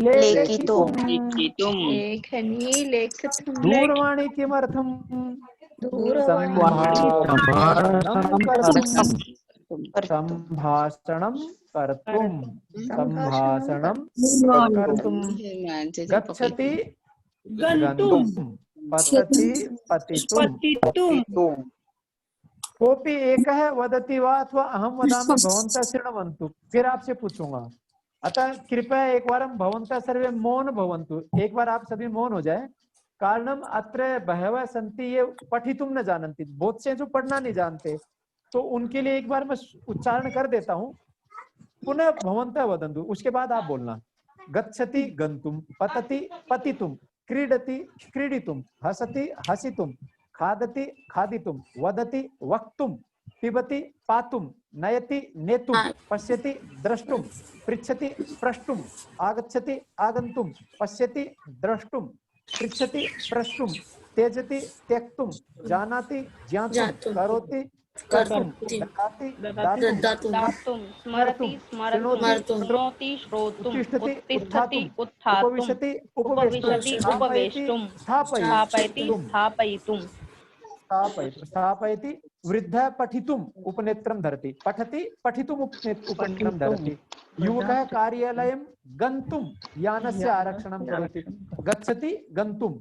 लेखितुं दूरवाणी किमर्थम् संभाषणं कर्तुं गच्छति गन्तुं पतति पतितुं कोऽपि एकः वदति वा अथवा अहं वदामि भवन्तः शृण्वन्तु। फिर आपसे पूछूंगा। अतः कृपया एक बार भवन्तः सर्वे मौन भवन्तु। एक बार आप सभी मौन हो जाए। कारणम अत्र बहवः सन्ति ये पठितुं न जानन्ति। बहुत से जो पढ़ना नहीं जानते तो उनके लिए एक बार मैं उच्चारण कर देता हूँ। पुनः भवन्तः वदन्तु, उसके बाद आप बोलना। गच्छति गन्तुं, पतति पतितुं, क्रीडति क्रीडितुं, हसति हसितुं, खादति खादितुं, वदति वक्तुं, पिबति पातुं, नयति नेतुं, पश्यति द्रष्टुं, पृच्छति प्रष्टुं, आगच्छति आगन्तुं, पश्यति द्रष्टुं, पृच्छति प्रष्टुं, त्यजति त्यक्तुं, जानाति ज्ञातुं, करोति कर्तुं, ददाति दातुं, स्मरति स्मर्तुं, शृणोति श्रोतुं, उत्तिष्ठति उत्थातुं, उपविशति उपवेष्टुं, स्थापयति स्थापयितुं, स्थापयति वृद्धः पठितुम् उपनेत्रं धरति, पठति पठितुम् उपनेत्रं धरति, युवकः कार्यालयं गन्तुं यानस्य आरक्षणं करोति, गच्छति गन्तुं,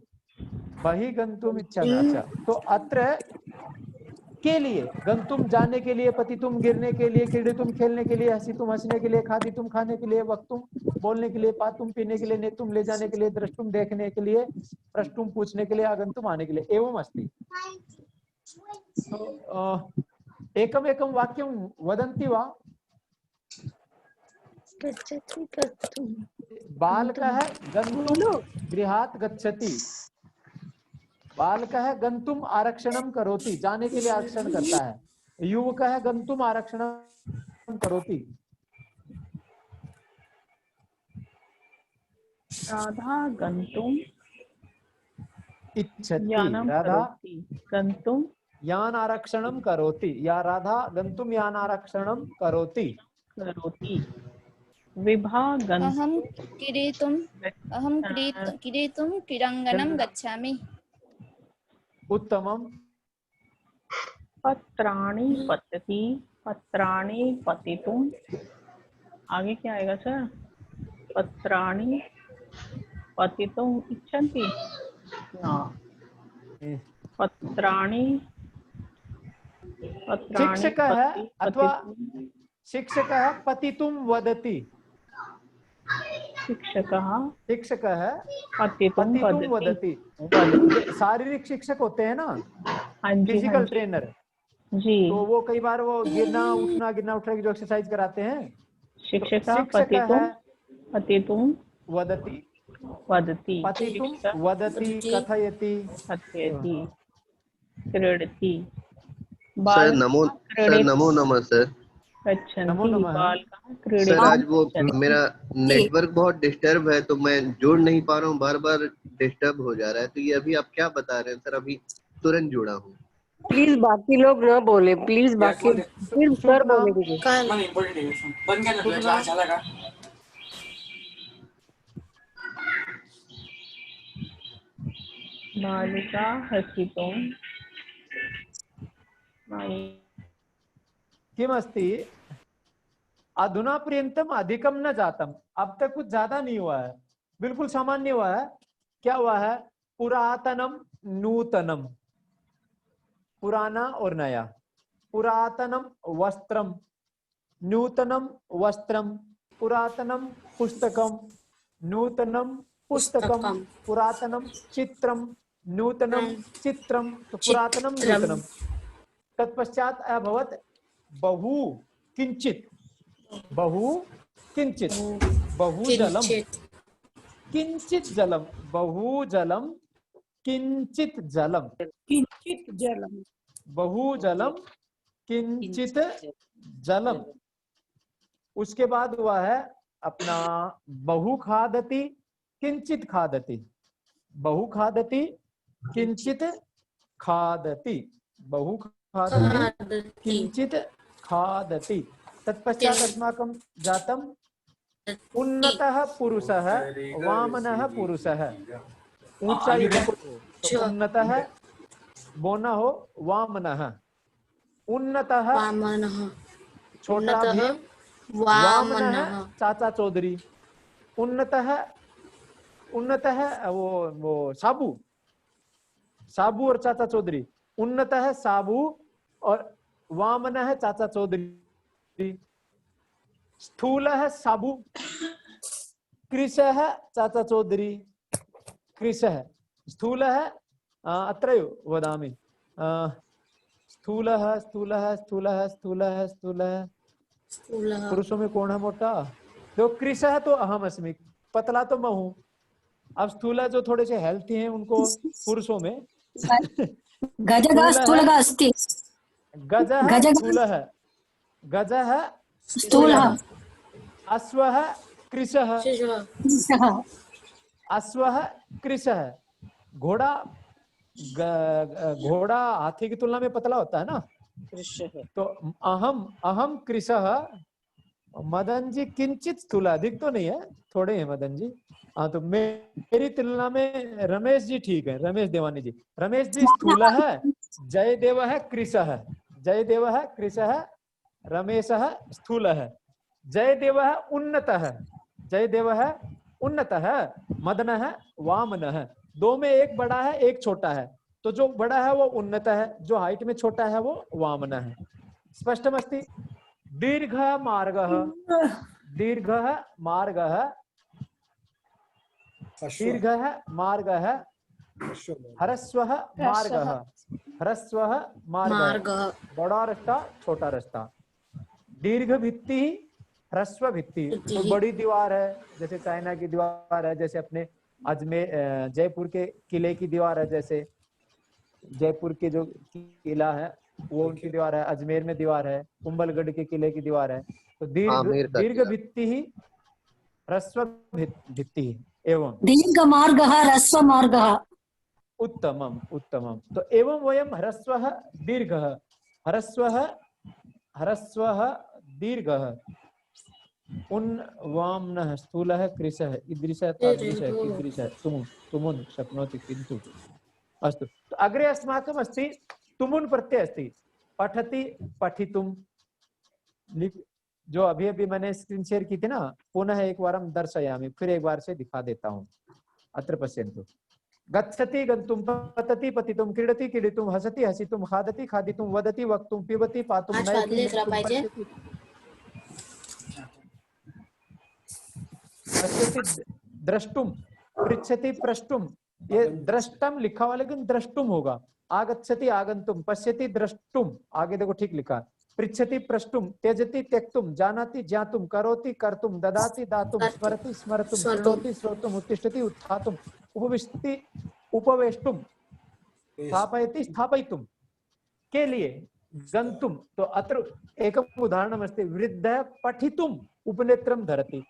बहिः गन्तुम् इच्छामि। अच्छा, तो अत्र के लिए गन्तुम जाने के लिए, पतितुम गिरने के लिए, क्रीडितुम खेलने के लिए, हसितुम हंसने के लिए, खादितुम खाने के लिए, वक्तुम बोलने के लिए, पातुम पीने के लिए, नेतुम ले जाने के लिए, द्रष्टुम देखने के लिए, प्रष्टुम पूछने के लिए, आगन्तुम आने के लिए। एवं अस्ति। एकम एकम वाक्यं वदन्ति वा? बालकः गन्तुं गृहात् गच्छति, बालकः गन्तुम आरक्षणं करोति, जाने के लिए आरक्षण करता है। युवकः गन्तुम आरक्षणं करोति। राधा गन्तुम् इच्छति, राधा गन्तुं यान आरक्षणं करोति, या राधा गन्तुम यान आरक्षणं करोति। अहं क्रीडितुं क्रीडाङ्गणं गच्छामि। उत्तमम्। पत्राणि पतति, पत्राणि पतितुं, आगे क्या आएगा सर? पत्राणि पतितुं इच्छन्ति, पत्राणि शिक्षकः अथवा शिक्षकः पतितुं वदति, शिक्षकः पतितुं वदति। शारीरिक शिक्षक होते हैं ना, फिजिकल ट्रेनर जी, तो वो कई बार वो गिरना उठना की जो एक्सरसाइज कराते हैं। शिक्षकः पतितुं वदति, पतितुं वदति, कथयति, क्रीडति। सर नमो नमः सर। अच्छा, नमो नमः। सर आज वो मेरा नेटवर्क बहुत डिस्टर्ब है तो मैं जुड़ नहीं पा रहा हूँ, बार बार डिस्टर्ब हो जा रहा है। तो ये अभी आप क्या बता रहे हैं सर? अभी तुरंत जुड़ा हूँ। प्लीज बाकी लोग ना बोले, प्लीज बाकी सिर्फ सर बोले दीजिए। बंद कर दो, झाला का? बालिका हसितुं किमस्ति अधुना पर्यन्तम अधिकम न जातम, अब तक कुछ ज्यादा नहीं हुआ है, बिल्कुल सामान्य हुआ है। क्या हुआ है? पुरातनम नूतनम, पुराना और नया। पुरातनम वस्त्रम, नूतनम वस्त्रम, पुरातनम पुस्तकम, नूतनम पुस्तकम, पुरातनम चित्रम, नूतनम चित्रम, तो पुरातनम नूतनम। तत्पश्चात अभवत बहु किंचित, बहु किंचित, बहु जलम, किंचित जलम, बहु जलम, किंचित जलम, किंचित जलम, बहु जलम, किंचित जलम। उसके बाद हुआ है अपना बहु खादति किंचित खादति, बहु खादति किंचित खादति, बहु खादति किंचित खादति। तत्पश्चात अस्माकं जातम उन्नतः पुरुषः वामनः पुरुषः। ऊंचाई तो उन्नतः बोना हो वामनः, उन्नतः छोटा भी वामनः चाचा चौधरी, उन्नतः उन्नतः वो साबू, साबू और चाचा चौधरी, उन्नतः साबू और वामनः चाचा चौधरी। स्थूलः साबू, कृशः चाचा चौधरी, कृशः। स्थूलः अत्रैव वदामि, स्थूलः स्थूलः स्थूलः स्थूलः स्थूलः, पुरुषों में कौन है मोटा? जो कृशः तो अहम अस्मि, पतला तो मैं हूँ। अब स्थूला जो थोड़े से हेल्थी हैं उनको पुरुषों में गजः स्थूलः अस्ति, गजः स्थूलः, गजः स्थूलः, अश्वः कृशः, अश्वः कृशः। घोड़ा घोड़ा हाथी की तुलना में पतला होता है ना, तो अहम अहम कृशः। मदन जी किंचित स्थूल, अधिक तो नहीं है, थोड़े हैं मदन जी। हाँ, तो मेरी तुलना में रमेश जी ठीक है, रमेश देवानी जी। रमेश जी स्थूल है, जयदेव है कृशः, जयदेव है कृशः, रमेश है स्थूल है, जयदेव है उन्नत है, जयदेव है उन्नत है, मदन है वामन है। दो में एक बड़ा है एक छोटा है, तो जो बड़ा है वो उन्नत है, जो हाइट में छोटा है वो वामन है। स्पष्टमस्ति? दीर्घ मार्गः, दीर्घ मार्गः, दीर्घः मार्गः, ह्रस्वः मार्गः, ह्रस्वः मार्गः, बड़ा रास्ता छोटा रास्ता। दीर्घ भित्ति ह्रस्व भित्ति, तो बड़ी दीवार है जैसे चाइना की दीवार है, जैसे अपने अजमेर जयपुर के किले की दीवार है, जैसे जयपुर के जो किला है वो उनकी दीवार है, अजमेर में दीवार है, कुंभलगढ़ के किले की दीवार है। तो दीर्घ भित्ति ही ह्रस्व भित्ति एवं दीर्घ मार्गः ह्रस्व मार्गः। उत्तमम उत्तमम। तो एवं वयम ह्रस्वः दीर्घः, ह्रस्वः ह्रस्वः दीर्घः, उन वामनः स्थूलः कृशः, ईदृशः तादृशः कीदृशः तुमुन् शक्नोति किन्तु। अस्तु, तो अग्रे अस्माकम् अस्ति तुमुन् प्रत्यय अस्ति। पठति पठितुम, जो अभी अभी मैंने स्क्रीन शेयर की थी ना, पुनः एक बार हम दर्शयामि, फिर एक बार से दिखा देता हूँ। अत्र पश्यन्तु। गच्छति गन्तुं, पतति पतितुं, क्रीडति क्रीडितुं, हसति हसितुं, खादति खादितुं, वदति वक्तुं, पिबति पातुं, नयति द्रष्टुम, पृच्छति प्रष्टुम। ये द्रष्टम लिखा हुआ लेकिन द्रष्टुम होगा। आगच्छति आगंतुम, पश्यति द्रष्टुम, आगे देखो ठीक लिखा। पृच्छति प्रष्टुम, त्यजति त्यक्तुम, जानाति ज्ञातुम, करोति कर्तुम, ददाति दातुम, स्मरति स्मर्तुम, शृणोति श्रोतुम, उत्तिष्ठति उत्थातुम, उपविशति उपवेष्टुम, स्थापयति स्थापयितुम के लिए। गंतुम, तो अत्र एकम उदाहरणम् अस्ति। वृद्धः पठितुम उपनेत्रम धरति।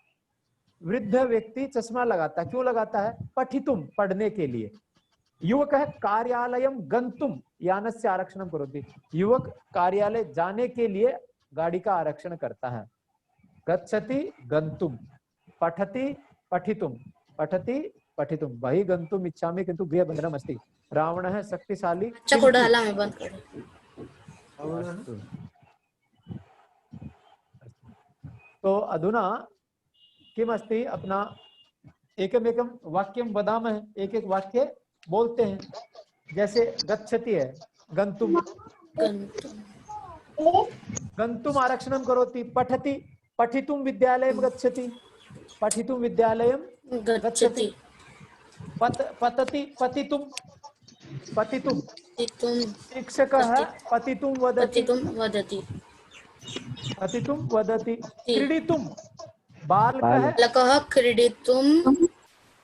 वृद्ध व्यक्ति चश्मा लगाता है, क्यों लगाता है? पठितुम, पढ़ने के लिए। युवकः कार्यालयं गन्तुं यानस्य आरक्षणं करोति। युवक कार्यालय जाने के लिए गाड़ी का आरक्षण करता है। गच्छति गन्तुं, पठति पठितुं, पठति पठितुं, बहि गन्तुम् इच्छामि किन्तु गृहबन्धनम् अस्ति। रावणः शक्तिशाली तो अधुना किम अस्ति अपना एकमेकं वाक्यं वदामः, एक एक वाक्य बोलते हैं। जैसे गच्छति है, गन्तुं, गन्तुम् आरक्षणं करोति। पठति, पठितुं विद्यालयं गच्छति, पठितुं विद्यालयं गच्छति। पतति, पतितुं, पतितुं, शिक्षकः पतितुं वदति, पतितुं वदति। क्रीडितुं, बालकः क्रीडितुं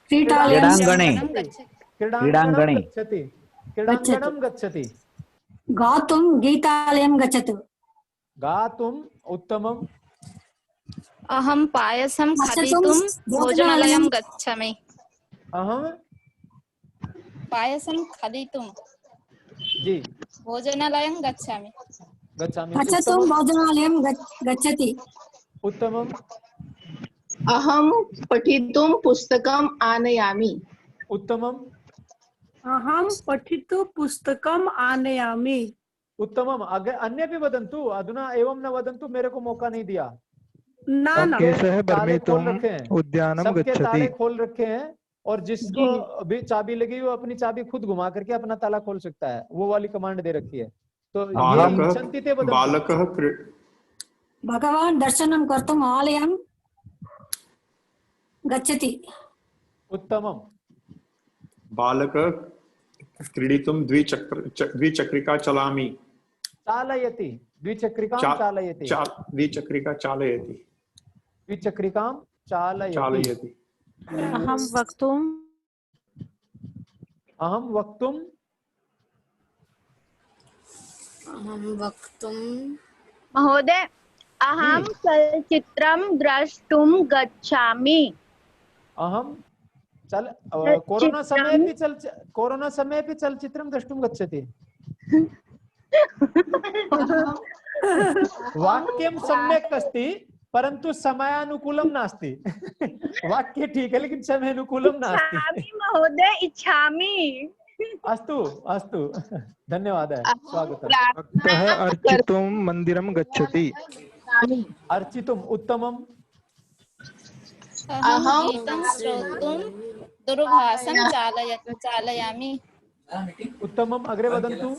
क्रीडाङ्गणे क्रीडाङ्गणे गच्छति, क्रीडाङ्गणं गच्छति। गातुं गीतालयं गच्छतु, गातुम् उत्तमम्। अहं पायसं खादितुं भोजनालयं गच्छामि। अहं पायसं खादितुं जी भोजनालयं गच्छामि। गच्छामि। पठितुं भोजनालयं गच्छति, उत्तमम्। अहं पठितुं पुस्तकम् आनयामि। उत्तमम्। अहं पठितुं पुस्तकम् आनयामि। उत्तमम्। अन्य भी वदन्तु, अधुना एवं न वदन्तु, मेरे को मौका नहीं दिया। केशः भ्रमितुम् उद्यानं सबके गच्छति। ताले खोल रखे हैं और जिसको भी चाबी लगी वो अपनी चाबी खुद घुमा करके अपना ताला खोल सकता है, वो वाली कमांड दे रखी है। तो ये इच्छन्ति ते वदन्तु। बालकः भगवान् दर्शनं कर्तुम् आलयं गच्छति। उत्तमम्। बालकः क्रीडितुं द्विचक्रिका चलामि। चालयति, द्विचक्रिकां चालयति। द्विचक्रिका चालयति। द्विचक्रिकां चालयति। अहं वक्तुं महोदय, अहं चलचित्रं द्रष्टुं गच्छामि। अहं कोरोना समये अपि चलचित्रं द्रष्टुं गच्छति। वाक्यं सम्यक् अस्ति परन्तु समयानुकूलं नास्ति। वाक्य ठीक है लेकिन समयानुकूलं नास्ति। महोदय इच्छामि। अस्तु अस्तु, धन्यवादः, स्वागतम्। भक्तः अर्चितुं मन्दिरं गच्छति। अर्चितुम् उत्तमम्। अहं गीतं श्रोतुं दूरभाषां चालयामि। उत्तमम्। अग्रे वदन्तु,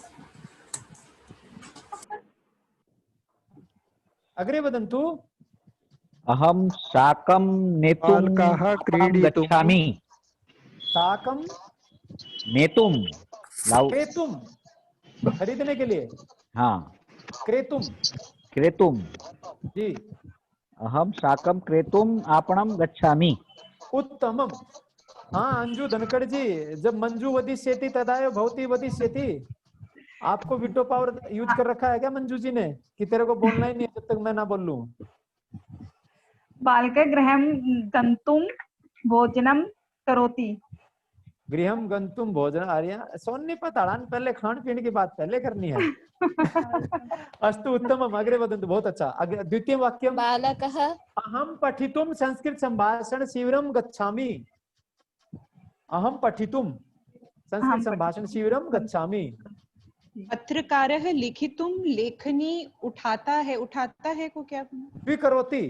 अग्रे वदन्तु। अहं शाकं नेतुं गच्छामि। शाकं नेतुं, क्रेतुं, खरीदने के लिए। हाँ, क्रेतुं, क्रेतुं जी। अहं शाकं क्रेतुम् आपणं गच्छामि। उत्तमम्। हाँ अंजू धनखड़ जी, जब मंजू वदिष्यति तदा एव भवती वदिष्यति। आपको विटो पावर यूज कर रखा है क्या मंजू जी ने, कि तेरे को बोलना ही नहीं है जब तक मैं ना बोल लूं। बालकः गृहं गन्तुं भोजनं करोति। गृहं गन्तुं भोजन, आर्या सोन्नी पताड़ान, पहले खान पीने की बात पहले करनी है। अस्तु उत्तमम्। अग्रे वदन्तु। बहुत अच्छा। द्वितीय वाक्यं। बालकः अहं पठितुं संस्कृत संभाषण शिविरं गच्छामि। अहं पठितुं संस्कृत संभाषण शिविरं गच्छामि। पत्रकारः लिखितुं लेखनी उठाता है। उठाता है को क्या स्वीकरोति।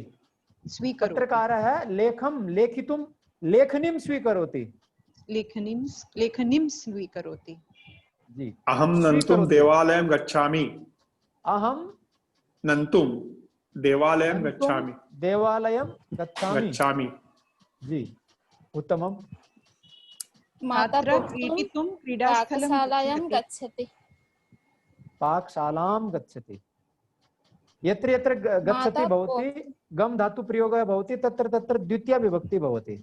पत्रकारः लेखं लेखितुं लेखनीं स्वीकरोति। लेखनीं स्वीकरोति। जी। अहं नन्तुं देवालयं गच्छामि। अहं नन्तुं देवालयं गच्छामि। देवालयं गच्छामि। जी उत्तमम्। माता क्रीडितुं पाकशालायां गच्छति। पाकशालां गच्छति। यत्र यत्र गच्छति भवति, गम धातु प्रयोगः भवति, तत्र तत्र द्वितीया विभक्ति भवति।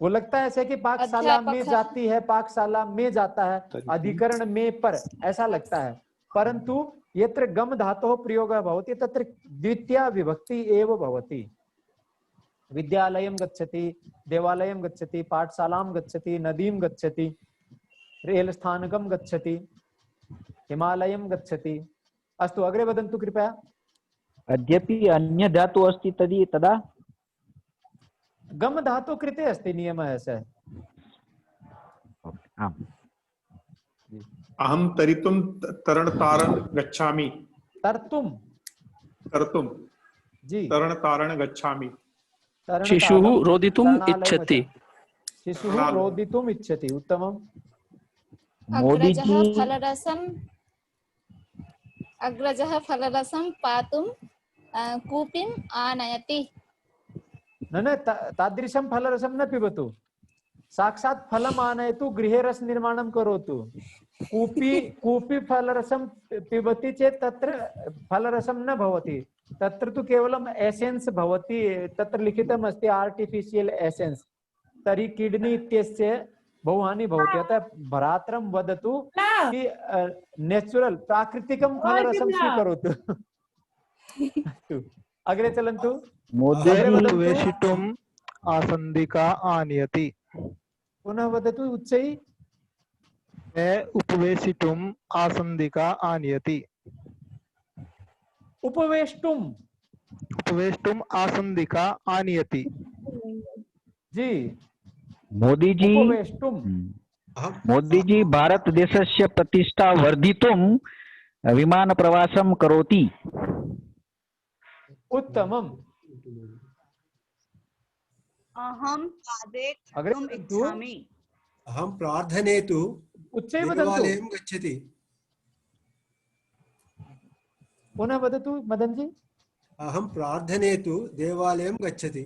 वो लगता है ऐसे कि पाकशाला में जाती है, पाकशाला में जाता है, अधिकरण में पर, ऐसा लगता है, परंतु यत्र गम धातोः प्रयोगः भवति तत्र द्वितीया विभक्ति एव भवति। विद्यालयं गच्छति, देवालयं गच्छति, पाठशालां गच्छति, नदीं गच्छति, रेलस्थानकं गच्छति, हिमालयं गच्छति। अस्तु अग्रे वदन्तु कृपया। यद्यपि अन्य धातु अस्ति तदा गम धातु कृते अस्ति नियमः सः। अहम तरितुम तरण तारण गच्छामि। तरतुम जी तरण तारण गच्छामि। शिशुः रोदितुम् इच्छति। शिशुः रोदितुम् इच्छति। उत्तमम्। अग्रजः फलरसं पातुं कूपीम् आनयति। न तादृशं फलरसं न पिबतु, साक्षात् फलम् आनयतु, गृहे रस निर्माणं करोतु। कूपी फलरसं पिबति चेत् तत्र फलरसं न भवति, तत्र तु केवलम् एसेन्स् भवति। तत्र लिखितम् अस्ति आर्टिफिशियल् एसेन्स्, तर्हि किड्नी इत्यस्य बहुहानि भवति। अतः भ्रातरं वदतु कि नेचुरल प्राकृतिकं फलरसं स्वीकरोतु। अग्रे चलन्तु। उपवेशितुम् आसन्दिका आनयति। पुनः वदतु उच्चैः। उपवेशितुम् आसन्दिका आनयति। उपवेष्टुम् आसन्दिका आनयति। जी मोदी जी भारत देशस्य प्रतिष्ठा वर्धितुं विमान प्रवासं करोति। उत्तमम्। अहं पादेतुम् इच्छामि। अहं प्रार्थनेतु देवालयं गच्छति। पुनः वदतु मदन जी। अहं प्रार्थनेतु देवालयं गच्छति।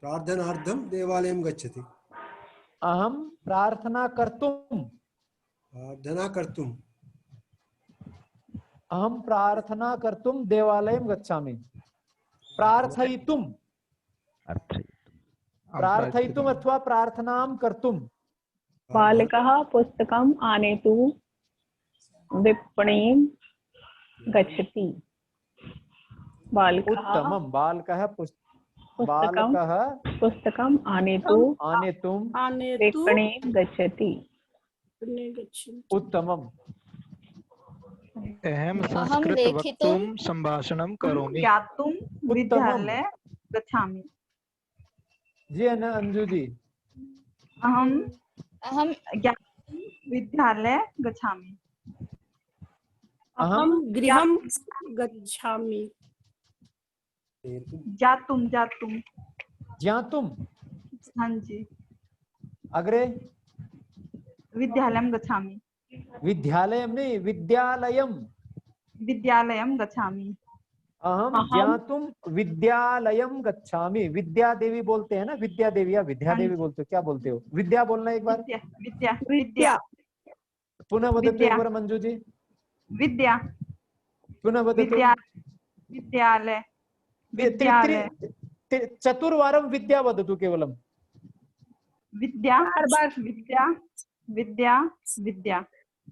प्रार्थनार्थं देवालयं गच्छति। अहं प्रार्थना कर्तुं देवालयं गच्छामि। प्रार्थयितुम् अथवा प्रार्थनां कर्तुं। बालकः पुस्तकम् आनेतु विपणीं गच्छति। उत्तमं। बालकः पुस्तकम् आनेतुं विपणीं गच्छति। उत्तमम्। अहं संस्कृत वक्तुं सम्भाषणं करोमि। ज्ञातुं विद्यालयं गच्छामि। जी अंजू जी। अहं ज्ञातुं विद्यालयं गच्छामि। अहं गृहं गच्छामि। ज्ञातुं हाँ जी। अग्रे। विद्यालयं गच्छामि। विद्यालयं नहीं, विद्यालयं गच्छामि। अहम ज्ञातुम विद्यालयं गच्छामि। विद्या देवी बोलते हैं ना, विद्या देवी या विद्या देवी बोलते हो, क्या बोलते हो? विद्या बोलना एक बार। विद्या। पुनः वदतु एक बार मंजू जी। विद्या। पुनः वदतु। विद्यालय। चतुर्वारं विद्या वदतु केवलं। विद्या।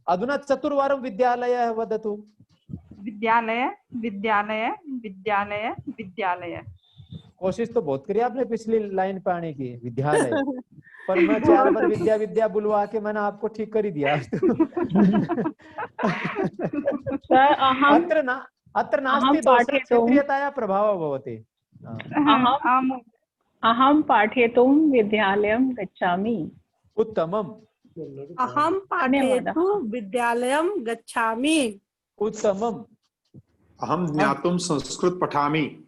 अधुना चतुर्वारं विद्यालयः वदतु। विद्यालय। कोशिश तो बहुत करी आपने पिछली लाइन पे आने की, विद्यालय, पर मैं 4 बार विद्या बुलवा के मैंने आपको ठीक कर ही दिया। अत्र नास्ति दोषः, क्षेत्रीयताया प्रभावः भवति। अहं पाठयितुं विद्यालयं गच्छामि। उत्तमम्। अहं पाठयितुं विद्यालयं गच्छामि। उत्तमम्। अहं ज्ञातुं संस्कृत पठामि।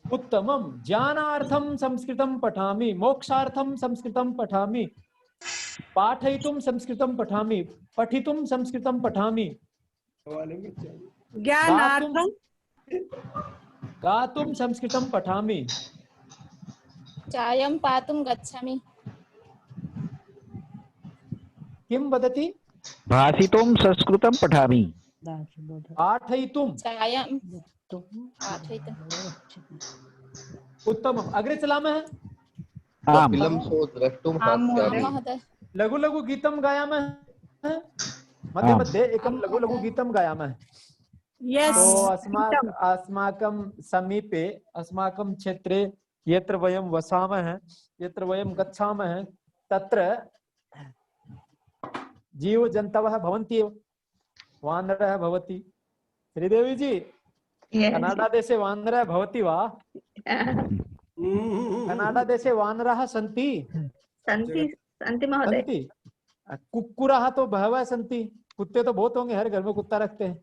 उत्तमम्। ज्ञानार्थं संस्कृतं पठामि, मोक्षार्थं संस्कृतं पठामि, पाठयितुं संस्कृतं पठामि, पठितुं संस्कृतं पठामि, ज्ञानार्थं गातुं संस्कृतं पठामि, चायं पातुं गच्छामि। किं वदति? भाषितुं संस्कृतं पठामि। पाठयितुं। चायं पाठयितुं। उत्तमम्। अग्रे चलामः। लघु लघु गीतं गायामः। मध्ये मध्ये एकं लघु लघु गीतं गायामः। तो अस्माकं समीपे, अस्माकं क्षेत्रे यत्र वयं वसामः यत्र वयं गच्छामः तत्र जीव जन्तवः भवन्ति एव। वानरः भवति। श्रीदेवी जी, कनाडा देशे वानरः भवति वा? कनाडा देशे वानराः सन्ति? सन्ति महोदय। सन्ति। कुक्कुराः तो बहवः सन्ति। कुत्ते तो बहुत होंगे, हर घर में कुत्ता रखते हैं।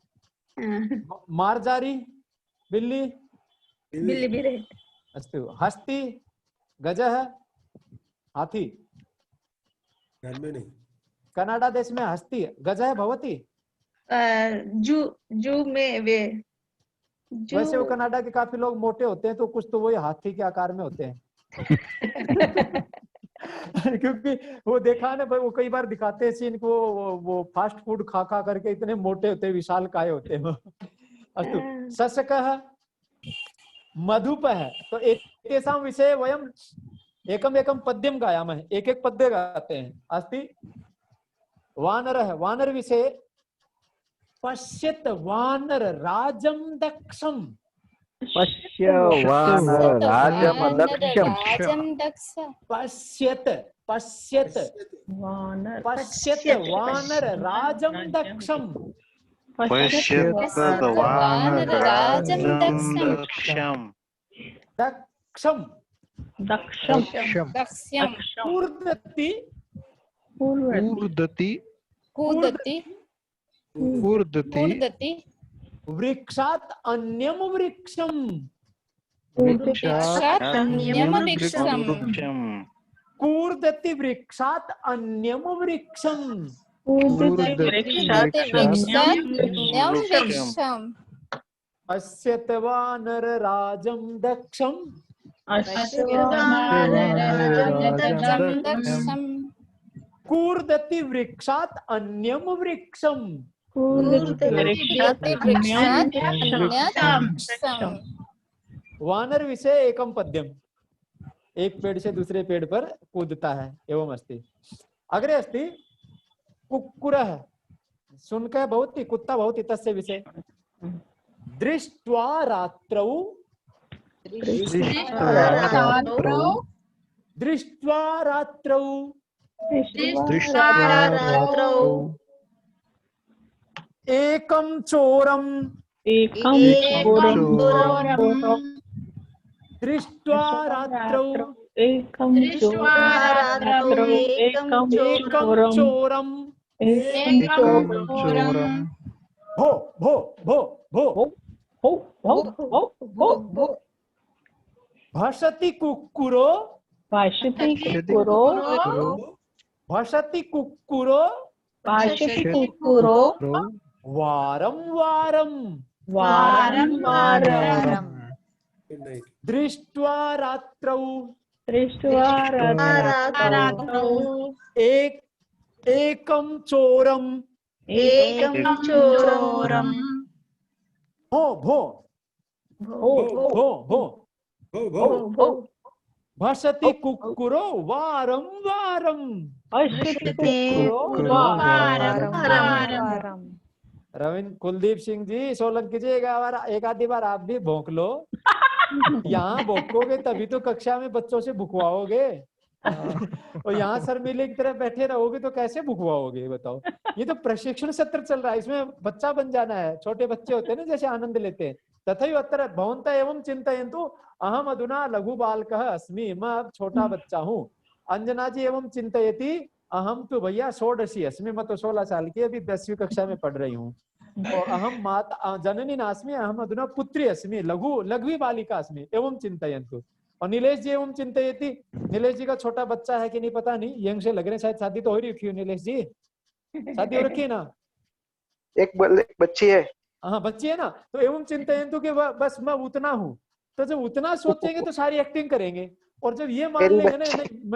मार्जारी, बिल्ली, बिल्ली भी रहे। अस्तु। हस्ती, गजः, हाथी। घर में नहीं। कनाडा देश में हस्ती गजः भवति। जू में वे वैसे वो कनाडा के काफी लोग मोटे होते हैं, तो कुछ तो वही हाथी के आकार में होते हैं। क्योंकि वो देखा ना, वो कई बार दिखाते हैं सीन को, वो फास्ट फूड खा खा करके इतने मोटे होते हैं, विशाल काय होते हैं। अस्तु। शशकः, मधुपः। तो एतेषां विषये वयम् एकम एकम पद्यं गायामः, एक एक पद्य गाते हैं। अस्ति वानरः, वानर विषये पश्यत वानर राजं दक्षं। पश्य वानर राजं दक्षं। पश्यत पश्यत वानर, पश्यत वानर राजं दक्षं। पश्यत वानर राजं दक्षं। दक्षं दक्षं दक्ष्यं कूर्दति कूर्दति कूदति कूर्दति वृक्षात् अन्यं वृक्षं। वृक्षात् अन्यं वृक्षं। कूर्दति वृक्षात् अन्यं वृक्षं। वृक्षात् अन्यं वृक्षं। पश्यत वानर राजं दक्षं। कूर्दति वृक्षात् अन्यं वृक्षं। वानर विषय एकम पद्यम। एक पेड़ से दूसरे पेड़ पर कूदता है, एवं अस्ति। अग्रे अस्ति कुक्कुरः। शुनकः भवति, कुत्ता भवति, तस्य विषय। दृष्ट्वा रात्रौ दृष्ट्वा रात्रौ एकं चोरं दृष्ट्वा रात्रौ एकं चोरं भो भो भो भो भसति कुक्कुरो भसति कुक्कुरो वारं वारं दृष्ट्वा रात्रौ एकं चोरं भो भो भसति कुक्कुरो वारं वारं। रविंद्र कुलदीप सिंह जी, सोलंकी जी, एक आधी बार आप भी भौंक लो। यहाँ भौंकोगे तभी तो कक्षा में बच्चों से भुकवाओगे। और यहाँ शर्मिले की तरह बैठे रहोगे तो कैसे भुकवाओगे बताओ। ये तो प्रशिक्षण सत्र चल रहा है, इसमें बच्चा बन जाना है। छोटे बच्चे होते हैं ना, जैसे आनंद लेते हैं, तथैव अत्र भवन्तः एवं चिन्तयन्तु अहम अधुना लघु बालकः अस्मि। मैं अब छोटा बच्चा हूँ। अंजना जी एवं चिन्तयति अहम तो भैया 16 अस्मि। मैं तो 16 साल की, अभी 10वीं कक्षा में पढ़ रही हूँ। और अहम माता जननी नास्मि, अहम अधुना पुत्री अस्मि, लघ्वी बालिका अस्मि एवं चिन्तयन्तु। और नीलेश जी एवं चिन्तयति, नीलेश जी का छोटा बच्चा है कि नहीं पता नहीं, यंग से लग रहे हैं, शायद शादी तो हो रही है। नीलेश जी शादी हो रखी है ना? एक बच्ची है। हाँ बच्ची है ना। तो एवं चिन्तयन्तु कि बस मैं उतना हूँ। तो जब उतना सोचेंगे तो सारी एक्टिंग करेंगे। और जब ये मान लेंगे ना,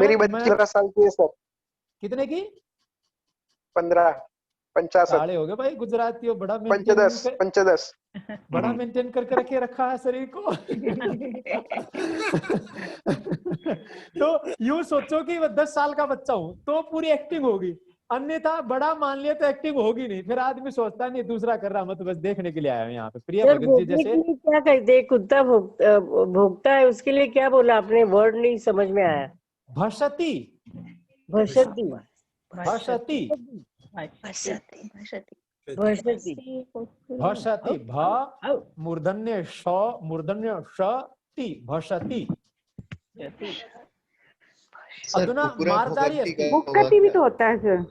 मेरी बच्ची 15 साल की है सर। कितने की? 15 साले हो गए भाई, गुजराती हो। बड़ा 15 बड़ा मेंटेन करके रखे रखा है शरीर को। तो यूं सोचो कि मैं 10 साल का बच्चा हूँ तो पूरी एक्टिंग होगी। अन्यथा बड़ा मान लिया तो एक्टिंग होगी नहीं, फिर आदमी सोचता नहीं दूसरा कर रहा, मैं तो बस देखने के लिए आया हूँ यहाँ पे। प्रिया सर भगत जी भोगने जैसे के लिए क्या कहते हैं? कुत्ता भोगता है, उसके लिए क्या बोला आपने? वर्ड नहीं समझ में आया। भसती भसती भसती भसती भसती भ मूर्धन्य श मूर्धन्य श ति भसती। अधुना मार्जारी अस्ति। बुक्कति भी तो होता है सर।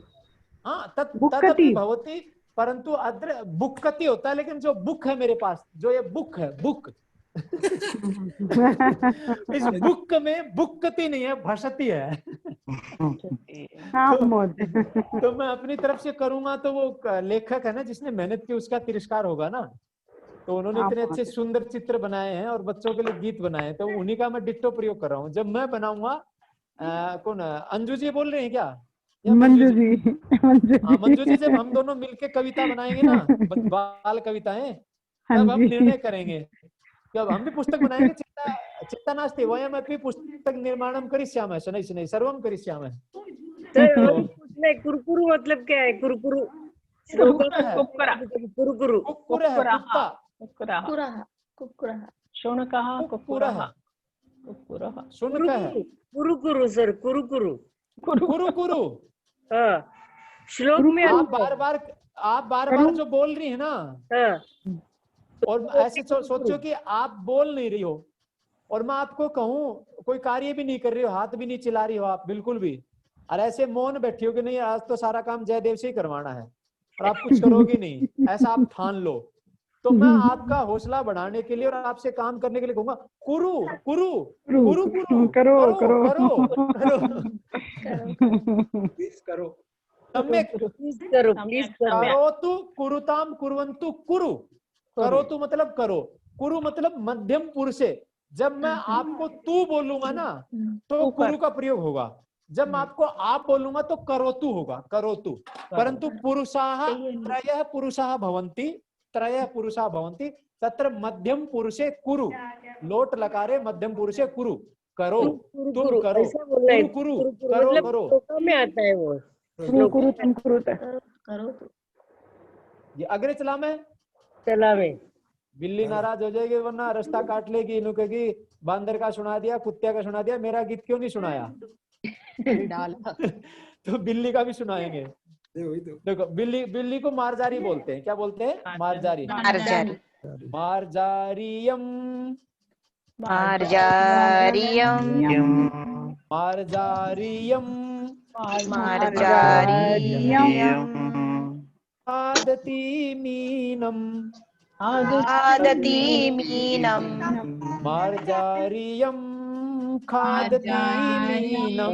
हाँ तदपि भवति, परंतु अत्र बुक्कति होता है, लेकिन जो बुक है मेरे पास, जो ये बुक है बुक इस बुक में बुक्कति नहीं है, भसती है। तो मैं अपनी तरफ से करूंगा तो वो लेखक है ना जिसने मेहनत की, उसका तिरस्कार होगा ना। तो उन्होंने इतने अच्छे सुंदर चित्र बनाए हैं और बच्चों के लिए गीत बनाए हैं, तो उन्हीं का मैं डिट्टो प्रयोग कर रहा हूँ। जब मैं बनाऊंगा कौन अंजू जी बोल रहे हैं क्या? मंजू जी। मंजू जी जब हम दोनों मिलके कविता बनाएंगे ना, बाल कविताएं, तब हम निर्णय करेंगे कि अब हम भी पुस्तक बनाएंगे। चित्ता नास्ति वयमपि पुस्तक निर्माणं करिष्यामः, शनैः शनैः सर्वं करिष्यामः। कुरकुरु मतलब क्या है? कुरकुरु कुरुकुरु सर, कुरुकुरु कुरुकुरु। श्लोक में आप बार बार जो बोल रही है ना, और ऐसे सोचो कि आप बोल नहीं रही हो और मैं आपको कहूँ कोई कार्य भी नहीं कर रही हो, हाथ भी नहीं चिल्ला रही हो आप बिल्कुल भी, और ऐसे मौन बैठी हो कि नहीं आज तो सारा काम जयदेव से ही करवाना है और आप कुछ करोगे नहीं, ऐसा आप ठान लो, तो मैं आपका हौसला बढ़ाने के लिए और आपसे काम करने के लिए कहूंगा कुरु कुरु कुरु कुरु करो करो करो करो सम्यक करोतु कुरुताम कुर्वन्तु कुरु। करोतु मतलब करो, कुरु मतलब मध्यम पुरुष है। जब मैं आपको तू बोलूंगा ना तो कुरु का प्रयोग होगा, जब मैं आपको आप बोलूंगा तो करोतु होगा, करोतु। परंतु पुरुषाः त्रयः पुरुषाः भवन्ति, त्रयः पुरुषाः भवन्ति, तत्र मध्यम पुरुषे कुरु, लोट लकारे मध्यम पुरुषे कुरु। करो तुम करो, कुरु कुरु करो करो में आता है वो, कुरु तुम करो। ये अग्रे चला में बिल्ली नाराज हो जाएगी वरना रास्ता काट लेगी, इन्हों कहेगी बांदर का सुना दिया, कुत्ते का सुना दिया, मेरा गीत क्यों नहीं सुनाया। तो बिल्ली का भी सुनाएंगे। देखो बिल्ली को मार्जारी बोलते हैं। क्या बोलते हैं? मार्जारी। मार्जारियम मार्जारियम मार्जारियम मार्जारियम आदति मीनम आदति मीनम मार्जारियम खादति मीनम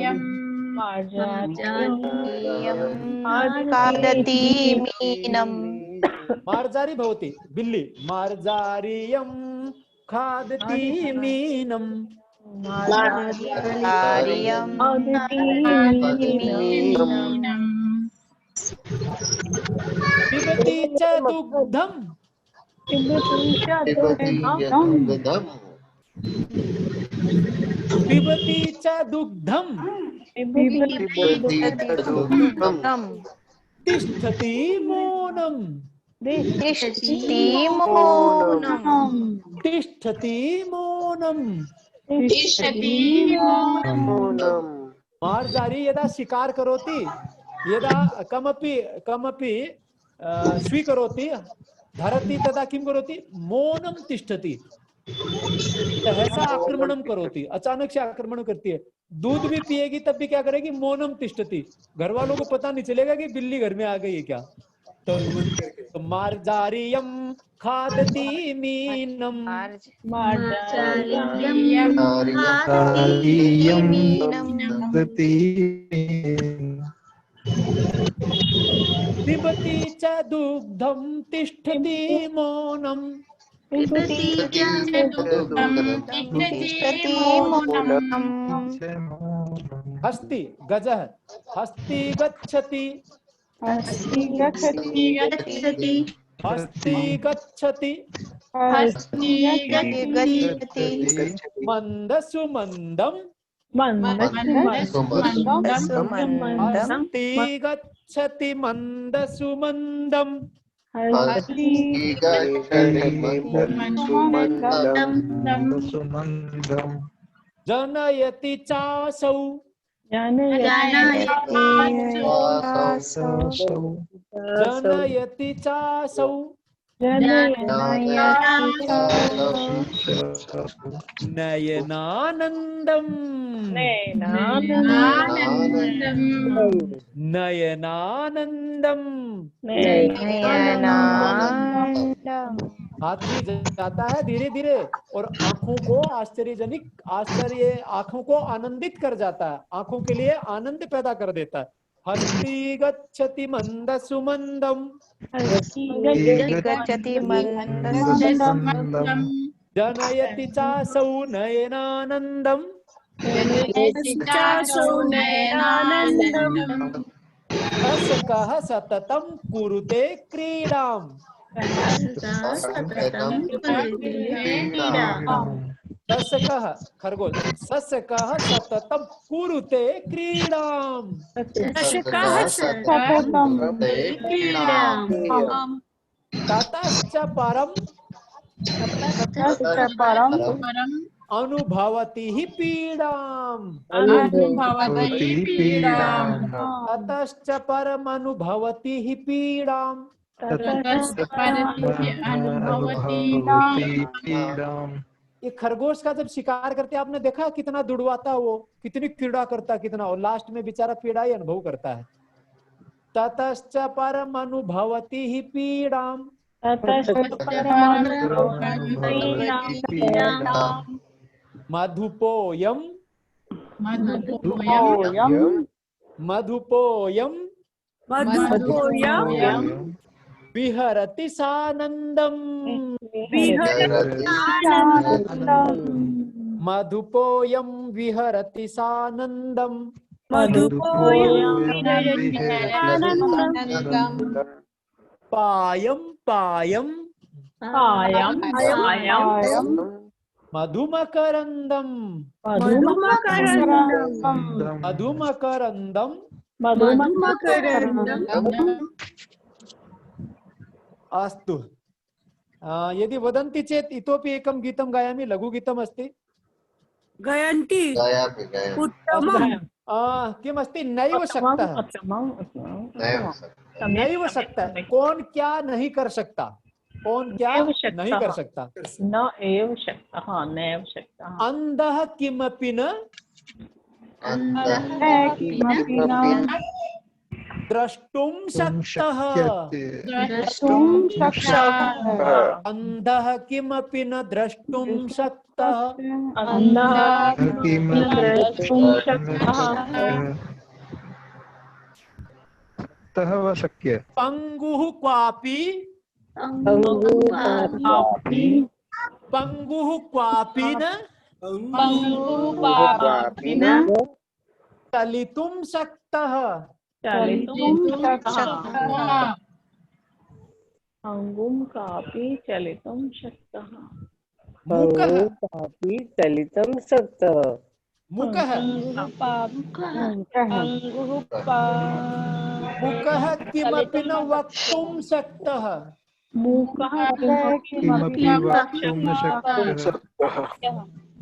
खादति मीनम। मार्जारी भवति बिल्ली, मार्जारियम खादति मीनम मार्जारियम खादति मीनम। पिबति च दुग्धम पिबति च दुग्धम तिष्ठति मौनम तिष्ठति मौनम तिष्ठति मौनम तिष्ठति मौनम। मार्जारी यदा शिकार करोति, यदा कमपि कमपि स्वीकरोति धरति तदा किं करोति? मौनम तिष्ठति, सहसा आक्रमणम करोति, अचानक से आक्रमण करती है। दूध भी पिएगी तब भी क्या करेगी? मौनम तिष्ठति। घर वालों को पता नहीं चलेगा कि बिल्ली घर में आ गई है क्या। तो मार्जारियम खादति मीनम मार्जारियम खादति मीनम पिबति च दुग्धम तिष्ठति मौनम पिबति च दुग्धम तिष्ठति मौनम। हस्ति गजः हस्ति गच्छति हस्ति गच्छति हस्ति गच्छति हस्ति गच्छति मंदसु मंदम हस्ति गच्छति गच्छति मन्दसुमन्दम् हस्ती गच्छति मन्दसुमन्दम् जनयति चासौ जनयति चासौ नयनानन्दम् नयनानन्दम् हाथी जाता है धीरे धीरे और आंखों को आंखों को आनंदित कर जाता है, आंखों के लिए आनंद पैदा कर देता है। हस्ती गच्छति मन्दसुमन्दम् जनयति चासौ नयनानन्दम् तस्कः सततं कुरुते क्रीडाम् तस्कः खरगोश सस्कः सततं कुरुते क्रीडाम् ततश्च परम् अनुभवति हि पीडाम् ततश्च परम् अनुभवति हि पीडाम् ये खरगोश का जब शिकार करते आपने देखा कितना दुड़वाता वो, कितनी क्रीड़ा करता कितना, और लास्ट में बेचारा पीड़ा ही अनुभव करता है। ततश्च परम अनुभवति ही पीड़ाम मधुपोयम मधुपोयम विहरति सानंदम मधुपोयम विहरति सानंदम पायम पायम मधुमकरंदम अस्तु यदि वदन्ति चेत् इतोपि एकं गीतं गायामि, लघुगीतम् अस्ति। गायन्ति उत्तमम् किम् अस्ति? नैव शक्तः नैव शक्तः। कौन क्या नहीं कर सकता, कौन क्या नहीं कर सकता। न एव शक्तः नैव शक्तः। अंधः किमपि न द्रष्टुं शक्तः अंधः किमपि न द्रष्टुं शक्तः पंगुः क्वापि न चलितुं शक्तः अंगुं कापि चलितुं शक्तः मुकः चलितुं शक्तः मुकः मुकः किमपि न वक्तुं शक्तः मुकः किमपि वक्तुं न शक्तः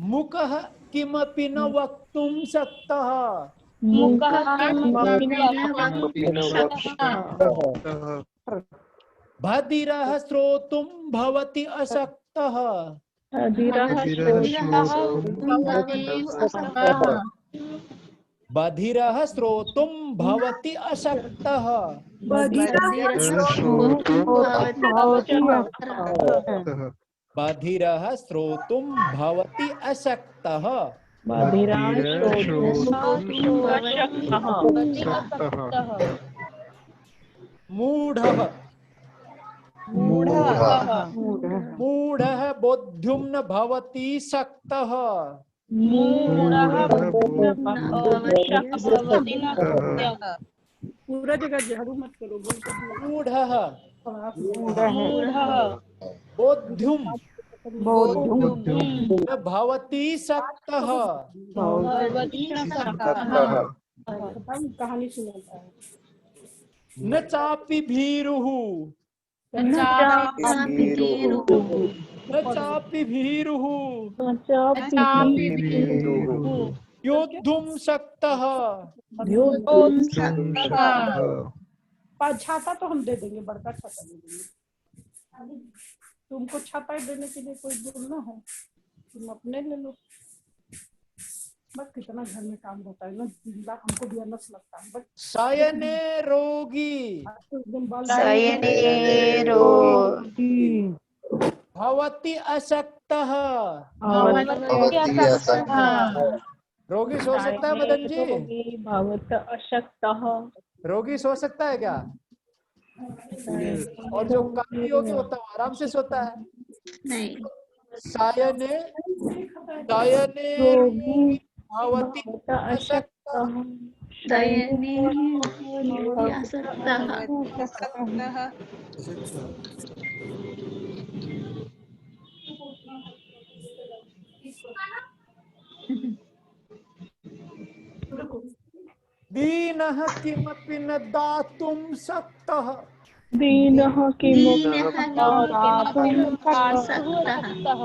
मुकः किमपि न वक्तुं शक्तः बधिरः श्रोतुं भवति अशक्तः बधिरः श्रोतुं भवति अशक्तः बधिरः श्रोतुं भवति अशक्तः मूढ़ः मूढ़ः बोद्धुं न भवति शक्तः पूरा जगह झाड़ू मत करो। मूढ़ः बोद्धुं न भवति शक्तः कहानी सुनाता है। न चापि भीरुः न चापि भीरुः योद्धुं शक्तः छाता तो हम दे देंगे, बड़का छाता दे देंगे। तुमको छाता देने के लिए कोई दूर ना हो, तुम अपने ले लो। बस कितना घर में काम होता है ना, हमको भी अलग लगता है। बस शयने रोगी भवति अशक्तः रोगी सो सकता है मदन जी? भवत अशक्तः रोगी सो सकता है क्या? और जो काफी योगी होता है आराम से सोता है। नहीं, शयने रोगी भवति अशक्तः दीनः किमपि न दातुं शक्तः दीनः किमपि दातुं शक्तः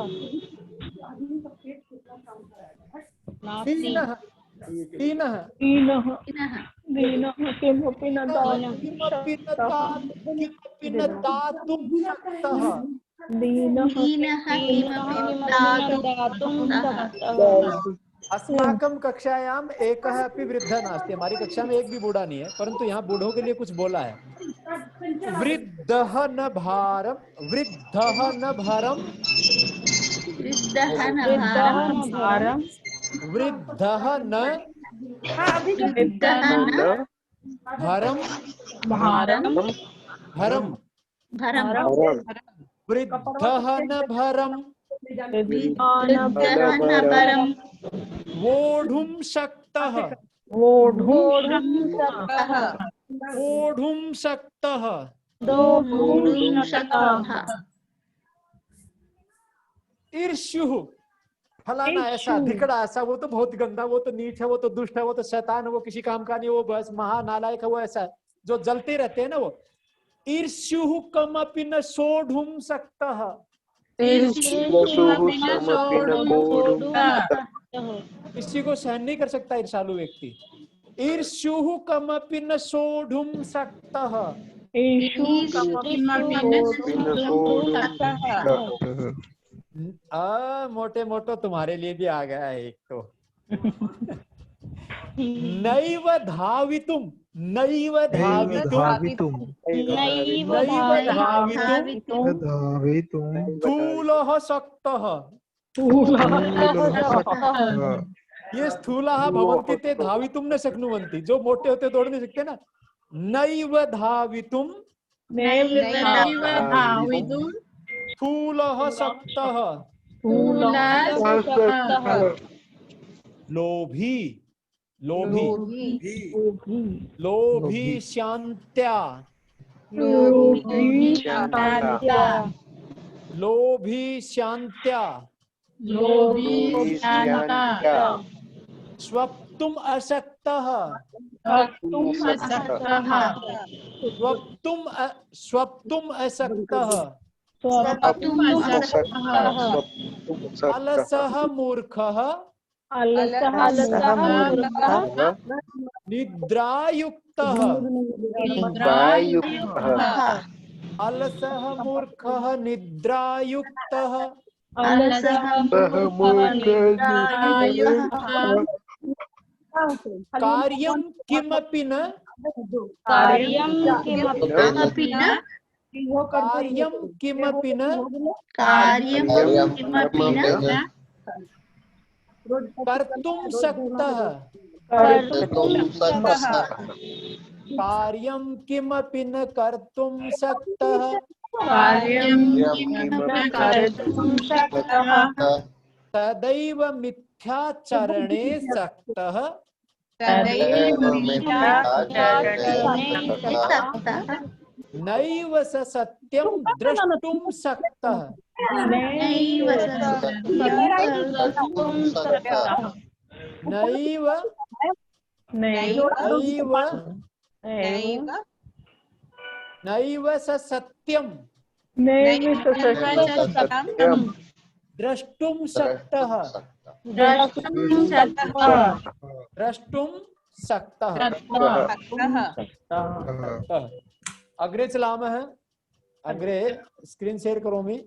दीनः किमपि न दातुं शक्तः अस्माकं कक्षायाम एकः अपि वृद्धः नास्ति। हमारी कक्षा में एक भी बूढ़ा नहीं है, परंतु यहाँ बूढ़ों के लिए कुछ बोला है। वृद्धः न भारम वृद्धः न भरम वृद्धः न भरम वृद्धः न भरम वोढुं शक्तः ईर्ष्युः फलाना ऐसा धिकड़ा ऐसा, वो तो बहुत गंदा, वो तो नीच है, वो तो दुष्ट है, वो तो शैतान है, वो किसी काम का नहीं, वो बस महानालायक है, वो ऐसा जो जलते रहते हैं ना वो। ईर्ष्युः कमपि न सोढुं शक्तः किसी को सहन नहीं कर सकता ईर्ष्यालु व्यक्ति। ईर्ष्युः कमपि न सोढुं शक्तः मोटे मोटो तुम्हारे लिए भी आ गया है एक तो। नैव धावितुं स्थूलः शक्तः ये स्थूलः भवन्ति ते धावितुं न शक्नुवन्ति, जो मोटे होते दौड़ नहीं सकते ना। नैव धावितुं स्थूलः शक्तः लोभी शान्त्या स्वप्तुम् अशक्तः अलसः मूर्खः निद्रायुक्तः अलसः मूर्खः निद्रायुक्तः कार्यं किमपि न कर्तुं शक्तः कार्यं किमपि न कर्तुं शक्तः तदैव मिथ्याचरणे शक्तः नैव स सत्यं द्रष्टुं शक्तः नैव स सत्यम द्रष्टुम शक्तः अग्रे चलामः। अग्रे स्क्रीन शेयर करोमि।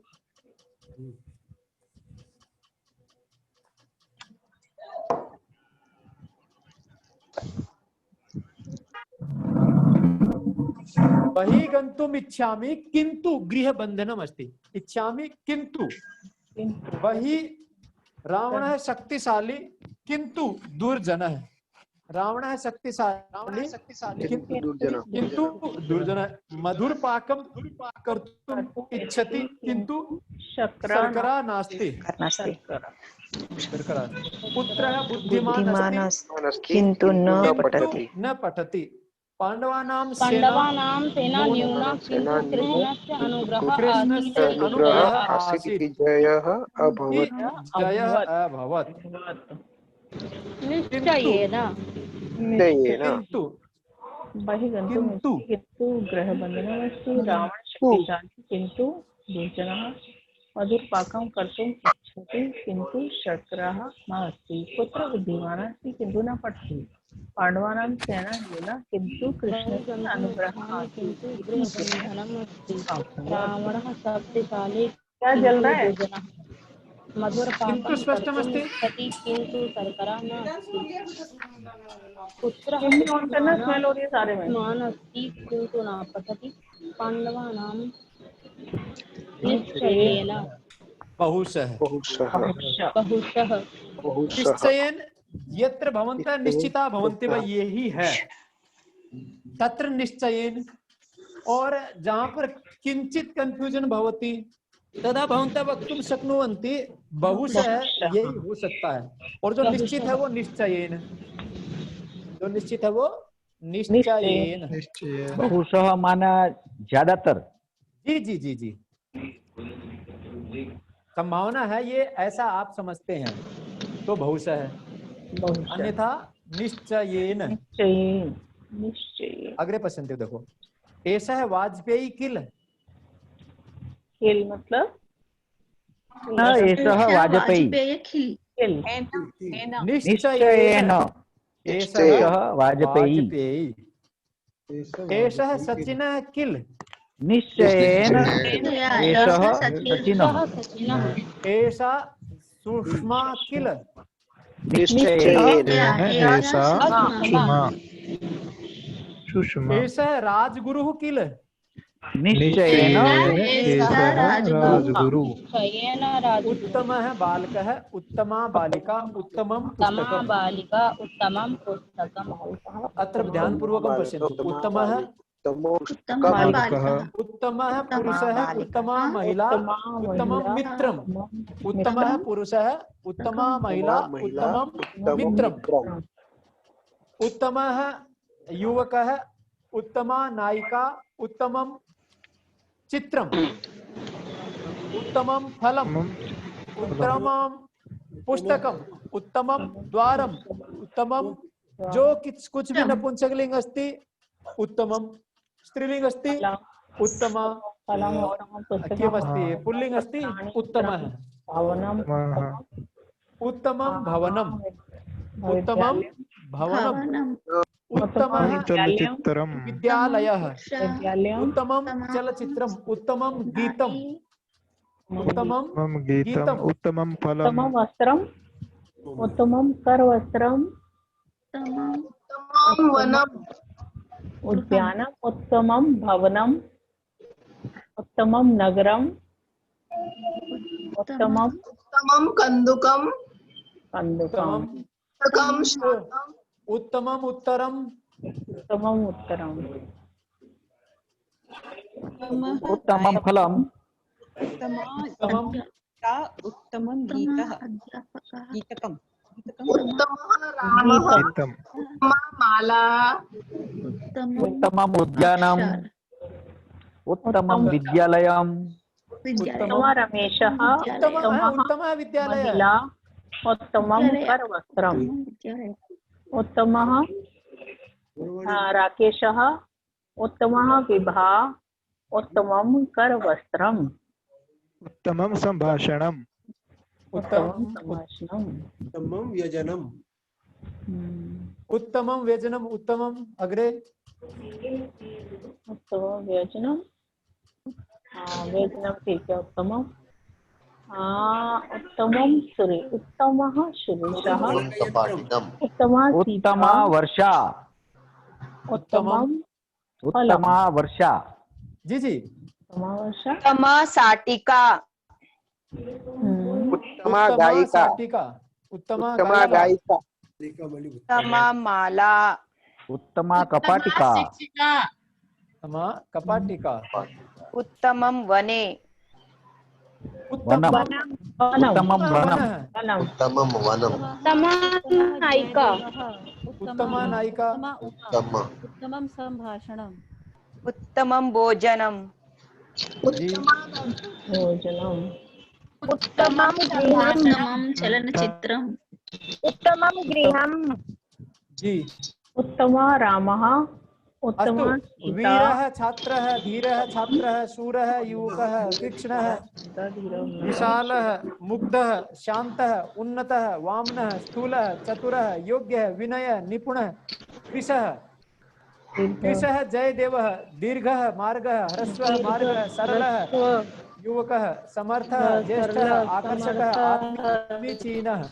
बहिः गन्तुम् इच्छामि किन्तु गृहबन्धनम् अस्ति। इच्छामि किन्तु बहिः रावणः शक्तिशाली किन्तु दुर्जनः। रावणः शक्तिशाली किन्तु दुर्जनः। मधुरपाकं कर्तुम् इच्छति किन्तु शर्करा नास्ति। पुत्रः बुद्धिमान् अस्ति किन्तु न पठति। पांडवानां सेना न्यूना किन्तु कृष्णस्य अनुग्रहः आसीत्। जयः अभवत्। निश्चयेन किन्तु किन्तु गृहबन्धनमस्ति। रावणशक्तिशाली किन्तु दुर्जनः। मधुरपाकं कर्तुम् इच्छति किन्तु शर्करा नास्ति। पुत्रः बुद्धिमान् अस्ति किन्तु न पठति। पांडवानां सेना न्यूना किन्तु कृष्णस्य अनुग्रहः आसीत्। रावणः शक्तिशाली क्या जल रहा है? मधुरपाकं कर्तुम् इच्छति किन्तु शर्करा नास्ति। पुत्रः बुद्धिमान् अस्ति किन्तु न पठति। पांडवानां निश्चयेन निश्चयेन यत्र भवन्तः निश्चिता भवन्ति वा यही है तत्र निश्चयेन। और जहाँ पर किंचित कंफ्यूजन भवति तदा भवन्तः वक्तुं शक्नुवन्ति बहुशः यही हो सकता है। और जो निश्चित है वो निश्चयेन। जो निश्चित है वो निश्चयेन। बहुशः माना ज्यादातर। जी जी जी जी संभावना है ये, ऐसा आप समझते हैं तो बहुशः है, अन्यथा निश्चयेन। अग्रे पश्यन्ते देखो। एषः वाजपेयी किल। किल मतलब एषः वाजपेयी। निश्चयेन एषः वाजपेयी। एषः सचिनः किल। निश्चयेन एषः सचिनः। एषा सुषमा किल। निश्चयेन एषा सुषमा। एषः राजगुरुः किल। निश्चयेन एषः राजगुरुः। उत्तमः बालकः उत्तमा बालिका उत्तमं पुस्तकम्। अत्र ध्यानपूर्वकं पश्यन्तु। उत्तमः उत्तमः पुरुषः उत्तमा महिला उत्तमं मित्रम्। उत्तमः पुरुषः उत्तमा महिला उत्तमं मित्रम्। उत्तमः युवकः उत्तमा नायिका उत्तमं चित्रम्। उत्तमं फलम् उत्तमं पुस्तकम् उत्तमं द्वारम् उत्तमं जो कुछ भी नपुंसकलिंग अस्ति उत्तमं, स्त्रीलिंग अस्ति उत्तमा, किमस्ति पुल्लिंग अस्ति उत्तमः। उत्तमं भवनम् उत्तमं भवनम् उत्तमः विद्यालयः उत्तमं चलचित्रम् उत्तमं गीतम् उत्तमं गीतम् उत्तमं फलम् उत्तमं वस्त्रम् उत्तमं करवस्त्रम् उत्तमं वनम् उद्यानम् उत्तमं भवनम् उत्तमं नगरम् उत्तमं कन्दुकम् उत्तमम् उत्तरम् उत्तमम् उत्तरम् उत्तमं फलम् उत्तमं गीतः गीतकम् माला उत्तमम् उद्यानम् उत्तमं विद्यालयम् उत्तमः रमेशः उत्तमः विद्यालयः उत्तमं करवस्त्रम् उत्तमः राकेशः उत्तमः विवाहः उत्तमं करवस्त्रम् उत्तमं सम्भाषणम् उत्तमं सम्भाषणम् उत्तमं व्यजनम् उत्तमं व्यजनम् उत्तमम् अग्रे उत्तमं व्यजनं व्यजनं ठीक है उत्तमम् उत्तमं सुरे उत्तमः सुरेशः उत्तमा उत्तमा वर्षा उत्तमम् उत्तमा वर्षा जी जी उत्तमा वर्षा उत्तमा साटिका उत्तमा गायिका उत्तमा गायिका उत्तमा माला उत्तमा कपाटिका उत्तमा कपाटिका उत्तमं वने वनम उत्तमं वनम उत्तमं वनम उत्तमा नायिका उत्तमा नायिका उत्तमं सम्भाषणम् उत्तमं भोजनम् भोजनम् उत्तमं उत्तमं चलनचित्रम् उत्तमं गृहम् जी उत्तमा रामः उत्तमा अस्तु वीरः छात्रः धीरः छात्रः शूरः युवकः तीक्ष्णः विशालः मुग्धः शान्तः उन्नतः वामनः स्थूलः चतुरः योग्यः विनयः निपुणः कृशः जयदेवः दीर्घः मार्गः ह्रस्वः मार्गः सरलः युवकः समर्थः ज्येष्ठः आकर्षकः समीचीनः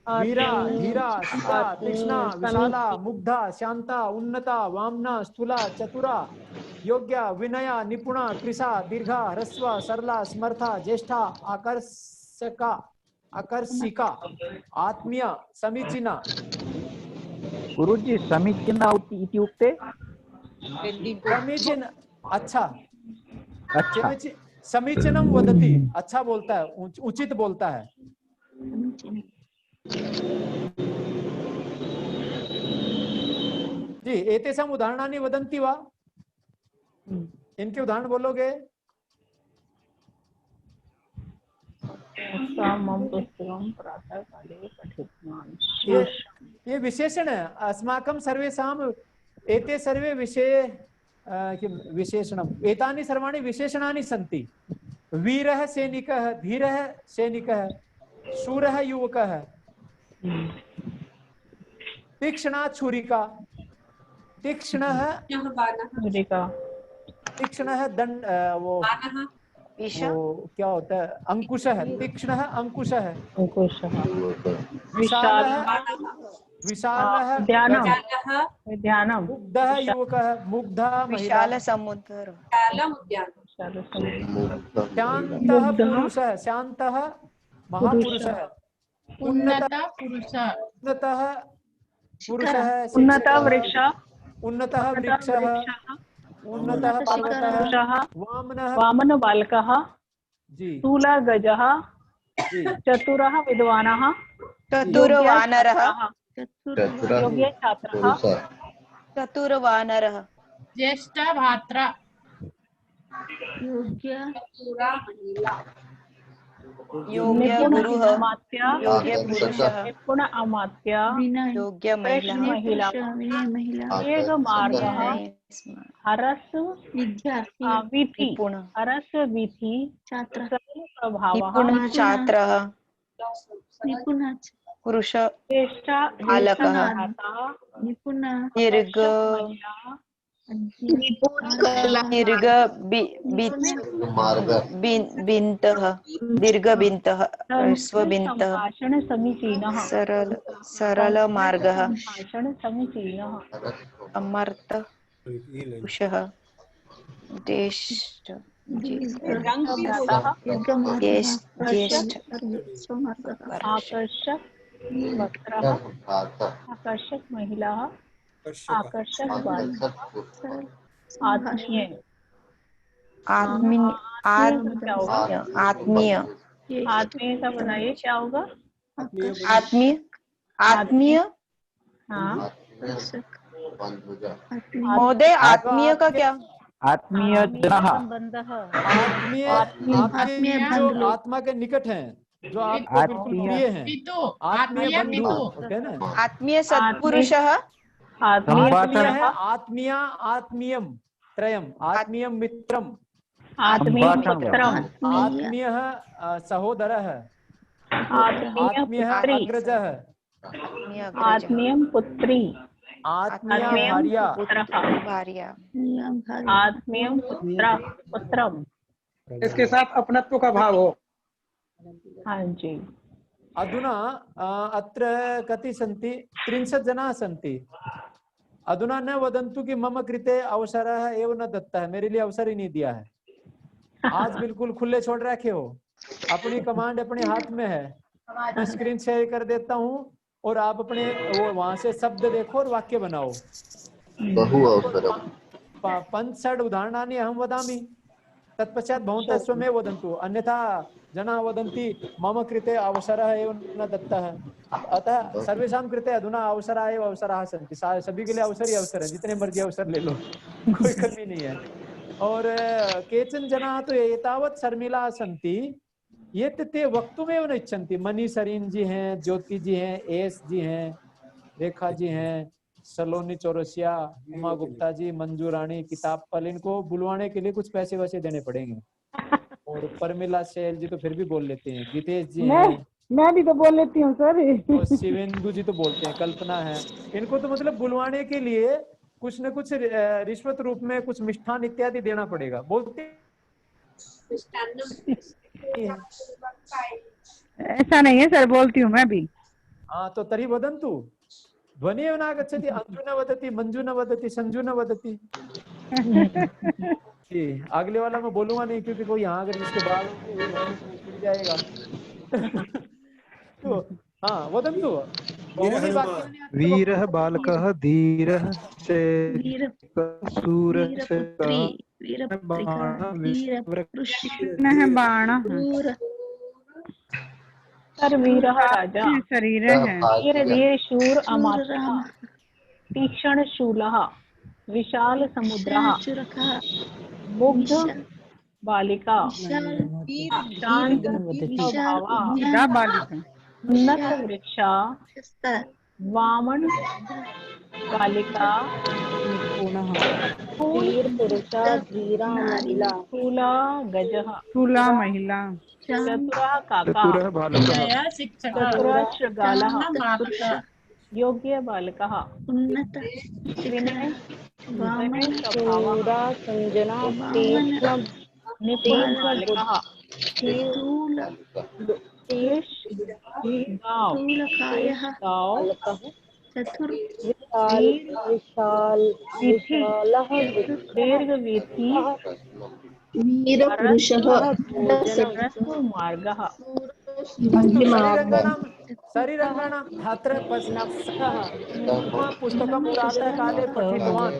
वीरा धीरा शिवा तीक्ष्णा विशाला मुग्धा शांता उन्नता वामना स्थूला चतुरा योग्या विनया निपुणा कृशा दीर्घा ह्रस्वा सरला समर्था ज्येष्ठा आकर्षका आकर्षिका आत्मीय समीचीना गुरुजी समीचीना इत्युक्ते समीचीन अच्छा समीचीनम वदति अच्छा बोलता है उचित बोलता है जी एतेषाम् उदाहरणानि वदन्ति वा इनके उदाहरण बोलोगे ये विशेषण है अस्माकं सर्वेषाम् एते सर्वे विशेषणम् एतानि सर्वाणि विशेषणानि सन्ति वीरः सैनिकः धीरः सैनिकः शूरः युवकः तीक्ष्णा छुरिका तीक्ष्णः तीक्ष्णः दंड वो क्या होता है अंकुशः तीक्ष्णः अंकुशः विशालः मुग्धः युवकः मुग्धा विशाल समुद्र शान्तः पुरुषः शान्तः महापुरुषः उन्नतः पुरुषः उन्नतः वृक्षः उन्नतः पर्वतः वामन बालकः स्थूलः गजः चतुरः विद्वानः चतुर्वानरः योग्य छात्रः चतुर्वानरः ज्येष्ठ भात्रा योग्य गुरुः योग्य पुरुषः निपुण अमात्य योग्य महिला वेग मार्गः हरस विधि हरस विधि छात्र प्रभावः निपुण छात्रः पुरुष बालकः दीर्घ दीर्घबिन्तः दीर्घबिन्तः ह्रस्वबिन्तः सरल मार्गः समर्थ कुशः ज्येष्ठ आकर्षक वक्त्रः आकर्षक महिला आकर्षक आत्मीय आत्मीय आत्मीय का बनाइए क्या होगा आत्मीय आत्मीय महोदय आत्मीय का क्या आत्मीय जनः आत्मीय जो आत्मा के निकट हैं जो आपको बिल्कुल प्रिय हैं आत्मीय बंधु आत्मीय सत्पुरुषः आत्मीय है आत्मीया आत्मीयम त्रयम आत्मीयम मित्रम आत्मीयः सहोदरः आत्मीयः अग्रजः आत्मीयं पुत्री आत्मीया भार्या आत्मीयं पुत्रम। इसके साथ अपनत्व का भाव हो। हाँ जी। अधुना अत्र कति सन्ति 30 जनाः सन्ति। अधुना न वदन्तु कि मम कृते अवसरः एव न दत्ता है, मेरे लिए अवसर ही नहीं दिया है। आज बिल्कुल खुले छोड़ रखे हो, अपनी कमांड अपने हाथ में है। मैं स्क्रीन शेयर कर देता हूँ और आप अपने वो वहां से शब्द देखो और वाक्य बनाओ। पंच षड उदाहरणानि अहं वदामि तत्पश्चात् भवन्तः स्वयमेव वदन्तु, अन्यथा जनाः वदन्ति मम कृते अवसरः एव न दत्तः। अतः सर्वेषां कृते अधुना अवसराः एव अवसराः सन्ति, सभी के लिए अवसर ही अवसर है, जितने मर्जी अवसर ले लो, कोई कमी नहीं है। और केचन जनाः तो एतावत् शर्मिलाः सन्ति यत् ते वक्तुमेव न इच्छन्ति। मनी सरीन जी हैं, ज्योति जी हैं, एस जी हैं, रेखा जी हैं, सलोनी चौरसिया, उमा गुप्ता जी, मंजू रानी, किताब पल, इनको बुलवाने के लिए कुछ पैसे वैसे देने पड़ेंगे। और परमिला शैल जी तो फिर भी बोल लेते हैं, गीतेश जी हैं, मैं भी तो बोल लेती हूँ सर। और शिवेंदु जी तो बोलते हैं, कल्पना है। इनको तो मतलब बुलवाने के लिए कुछ न कुछ रिश्वत रूप में कुछ मिष्ठान इत्यादि देना पड़ेगा। बोलते ऐसा नहीं है सर, बोलती हूँ मैं भी। हाँ तो तरी वदन्तु, ध्वनि एव नागच्छति। अंजु न वदति, मंजू न वदति, संजू न वदति। अगले वाला मैं बोलूंगा नहीं, क्योंकि कोई यहाँ अगर इसके बाद छूट जाएगा। तो हाँ वदन्तु। वीरः बालकः धीरः शूरः बाणः सर वीरः राजा शरीर है, वीर धीर शूर अमात्यः तीक्ष्ण शूलः विशाल समुद्रः मुग्ध बालिका शांत स्वभावा उन्नत वृक्षा वामन बालिका वीर पुरुषः धीरा महिला स्थूला गजः स्थूला महिला चतुरः काका चतुरः शृगालः योग्य बालकः विनय स्वभावः संजना निपुण बालकः दीर्घवीथी मार्गः शरीरङ्गाणां अत्र पुस्तकं प्रातःकाले पठितवान्।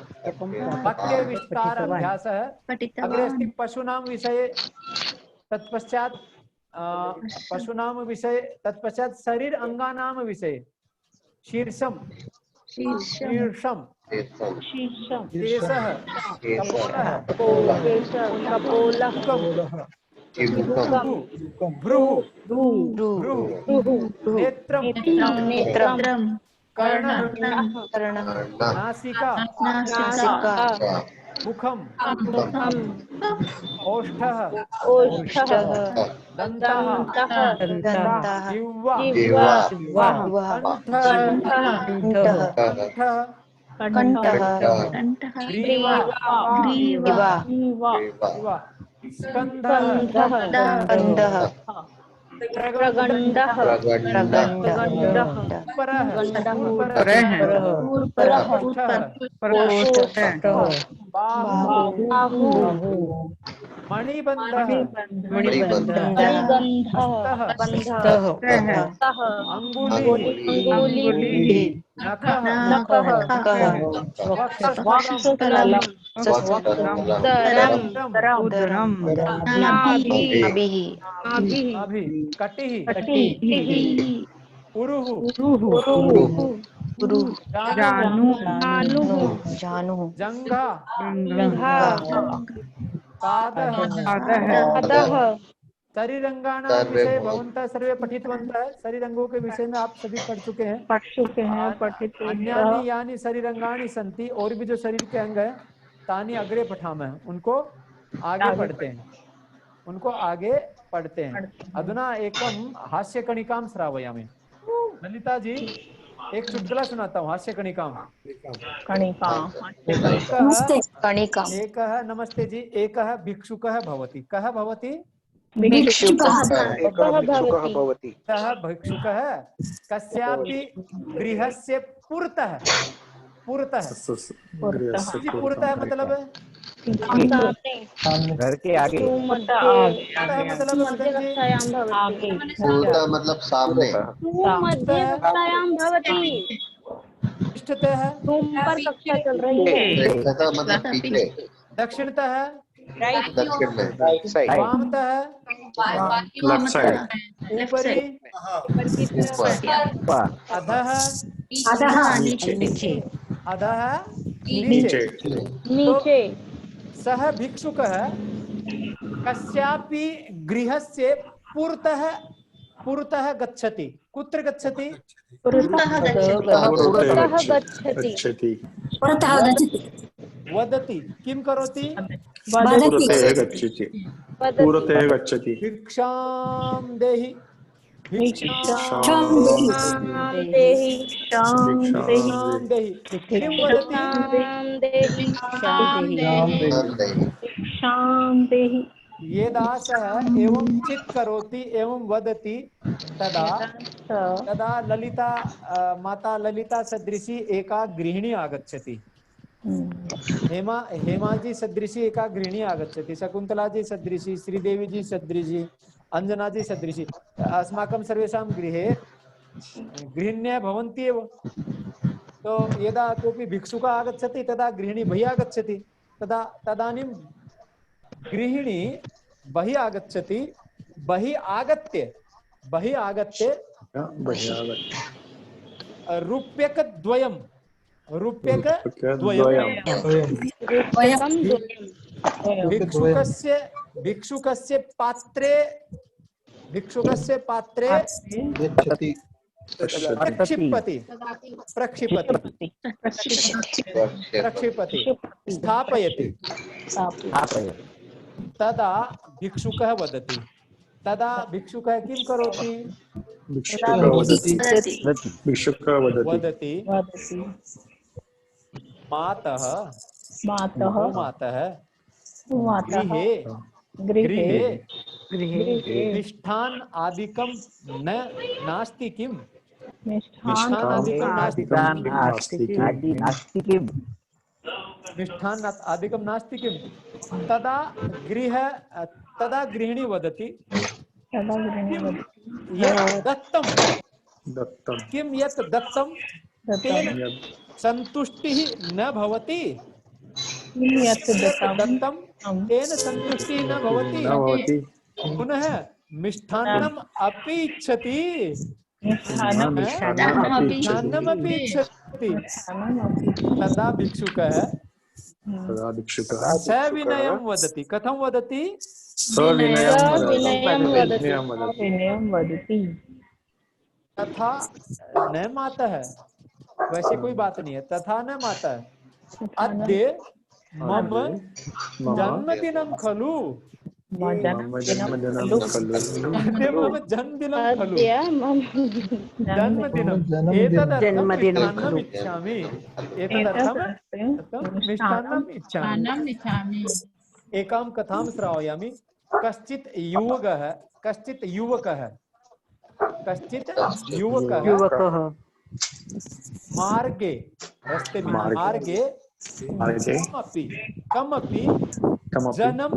वाक्यविस्ताराभ्यासः अग्रे अस्ति पशूनां विषये, तत्पश्चात् पशूनां विषये, तत्पश्चात् शरीर अंगानां विषये शीर्षं शीर्षं देशः कपोलः भ्रूः नेत्रं कर्णः नासिका मुखम ओष्ठः दन्तः जिह्वा कंठः ग्रीवा स्कन्धः प्रगण्डः बाहु मणिबन्धः अंगुली नखः उदरम कटिः उरुः जानुः जङ्घः पादः शरीरंगाणां विषय भवन्तः सर्वे पठितवन्तः। शरीरंगों के विषय में आप सभी पढ़ चुके हैं। अन्यानि यानि शरीरंगाणि सन्ति, और भी जो शरीर के अंग है, तानि अग्रे पठामः, उनको आगे पढ़ते हैं, उनको आगे पढ़ते हैं। अधुना एकम हास्य कणिकां श्रावयामि। ललिता जी एक चुटकुला सुनाता हूँ, हास्य कणिकां। एकः नमस्ते जी, एकः भिक्षुकः भवति। कः भवति? भिक्षुकः भवति। सः भिक्षुकः कस्यापि गृहस्य पुरतः, पुरतः मतलब घर के आगे, मतलब मतलब सामने, पृष्ठतः पर कक्षा चल रही है, मतलब पीछे, दक्षिणतः दक्षिण में, वामतः लेफ्ट साइड, ऊपरी अधः अधः नीचे। नीचे। सः भिक्षुकः कस्यापि गृहस्य पुरतः, पुरतः गच्छति। कुत्र गच्छति? वदति। किं करोति? पुरतः गच्छति। भिक्षां देहि, भिक्षां देहि। किं वदति? यदा सः एवं चित् करोति एवं वदति तदा तदा ललिता माता ललिता सदृशी एका गृहिणी आगच्छति। हेमा जी सदृशी एका गृहिणी आगच्छति। शकुन्तला जी सदृशी, श्रीदेवी जी सदृशी, अंजना जी सदृशी। अस्माकं सर्वेषां गृहे गृहिण्यः भवन्ति एव। तो यदा कोऽपि भिक्षुकः आगच्छति तदा गृहिणी बहिः आगच्छति। तदानीं गृहिणी बहिः आगच्छति। बहिः आगत्य रूप्यकद्वयं भिक्षुकस्य पात्रे प्रक्षिपति स्थापयति। तदा भिक्षुकः वदति। तदा भिक्षुकः किं करोति? वदति मातः गृहे मिष्ठान आदिकं नास्ति किं? मिष्ठान आदिकं नास्ति किं? तदा गृहिणी वदति यत् दत्तं किं यत् दत्तं तेन संतुष्टिः न भवति। दत्तं तेन संतुष्टिः न भवति। पुनः मिष्ठान्नम् अपि इच्छति। मिष्ठान्नमपि इच्छति। तदा भिक्षुकः सविनयं वदति। कथं वदति? तथा न मातः, वैसे कोई बात नहीं है। तथा न मातः, अद्य मम जन्मदिनं खलु। जन्मदिनम् एतदर्थं मिष्टान्नम् इच्छामि। एकां कथां श्रावयामि। कश्चित् युवकः मार्गे, रस्ते में मार्गे कमपि जनं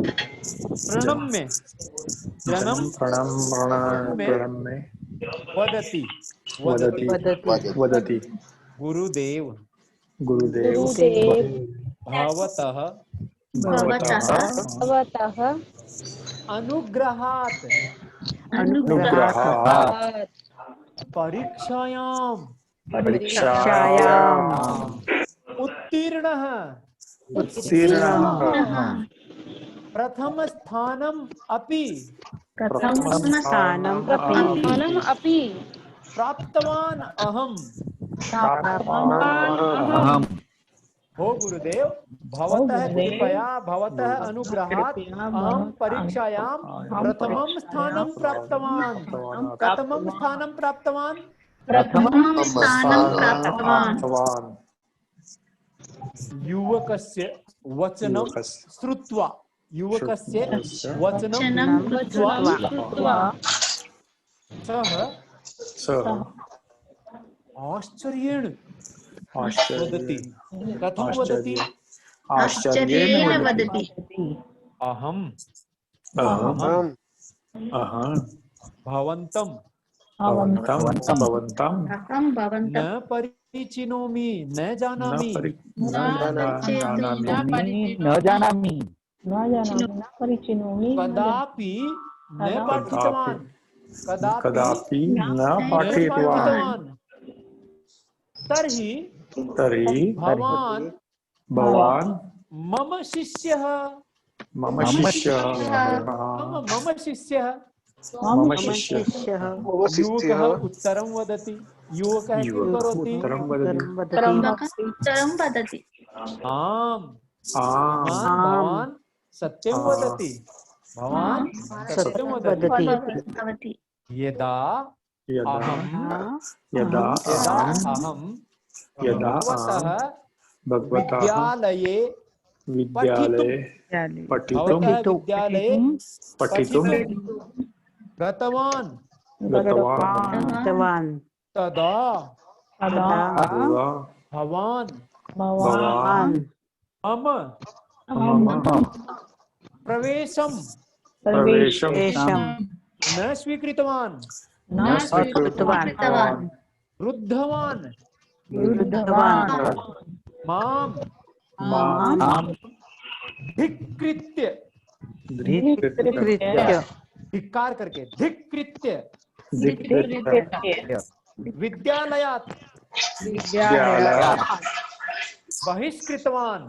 प्रणम्य वदति गुरुदेव भवतः अनुग्रहात् परीक्षायाम् उत्तीर्णः प्रथम स्थानम् अपि स्थानम अपि प्राप्तवान अहम। अहम हो गुरुदेव, भवतः कृपया भवतः अनुग्रहात् अहम परीक्षायां प्रथमं स्थानं प्राप्तवान। कथमं स्थानं प्राप्तवान? प्रथमं स्थानं प्राप्तवान्। युवकस्य वचनं श्रुत्वा, युवकस्य वचनं वचनं श्रुत्वा सः आश्चर्येण वदति। कथं वदति? आश्चर्येण वदति। अहम् अहं भवन्तं न परिचिनोमि, न जानामि। न जानामि कदापि न पाठितवान्, कदापि न पाठितवान्। तर्हि भवान् मम शिष्यः। मम शिष्यः। युवकः उत्तरं वदति। युवकः किं करोति? उत्तरं वदति। आम्, भवान् सत्यं वदति। भवान् सत्यं वदति। यदा अहं भगवतः विद्यालये पठितुं गतवान्, तदा भवान् मम प्रवेशं न स्वीकृतवान्, रुद्धवान्, मां धिक्कृत्य, धिक्कार करके, धिक्कृत्य विद्यालयात् बहिष्कृतवान्।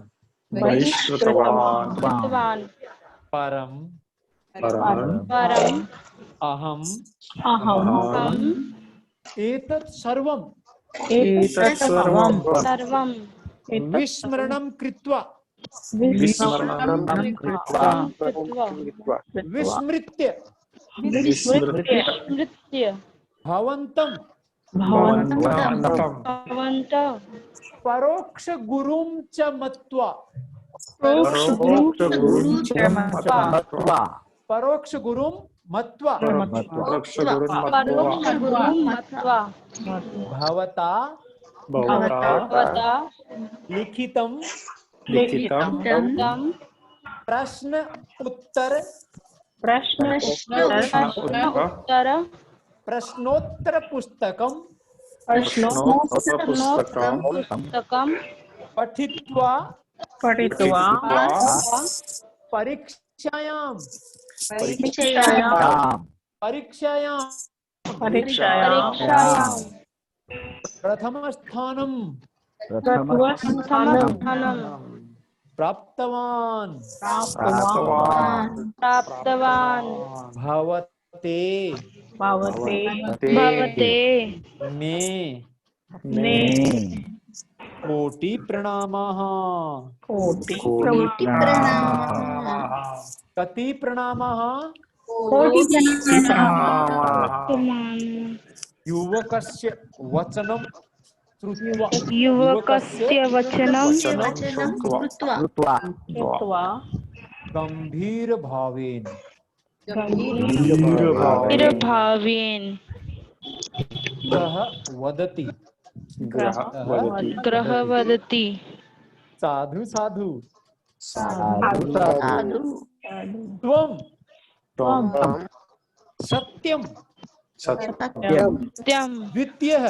परं अहं एतत् सर्वं विस्मरणं कृत्वा विस्मृत्य भवन्तं परोक्ष गुरुं च मत्वा, परोक्ष गुरुं मत्वा भवता लिखितं प्रश्न उत्तर प्रश्नोत्तर पुस्तकं पठित्वा परीक्षायां प्रथम स्थानं प्राप्तवान् भवते मे कोटि प्रणामाः। कति प्रणामाः? युवकस्य वचनं श्रुत्वा, गंभीर भावेन ग्रह वदति, साधु साधु त्वं सत्यं द्वितीयः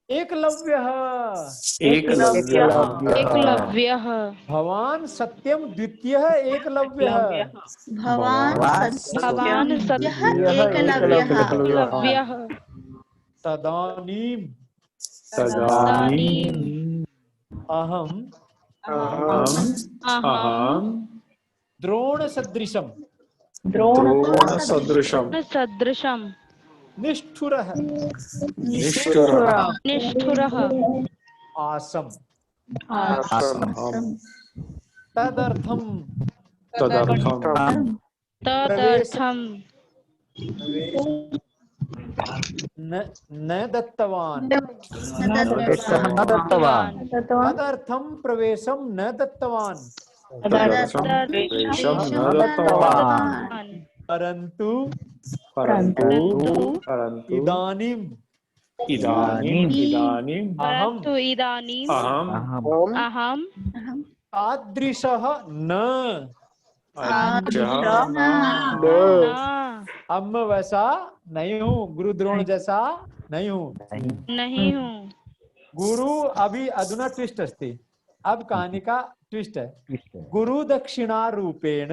एकलव्यः। भवान् सत्यं द्वितीयः एकलव्यः। तदानीं अहं द्रोण सदृशं द्रोण सदृशम सदृशम निष्ठुरः निष्ठुरः आसम आसम तदर्थम तदर्थम न दत्तवान न दत्तवान तदर्थम प्रवेशम न दत्तवान तदर्थम प्रवेशम न दत्तवान परंतु इदानीम अहम तादृशः न अब मैं वैसा नहीं हूँ, गुरु द्रोण जैसा नहीं हूँ। गुरु अभी अधुना ट्विस्ट अस्ति। अब कहानी का ट्विस्ट है। गुरु दक्षिणा रूपेण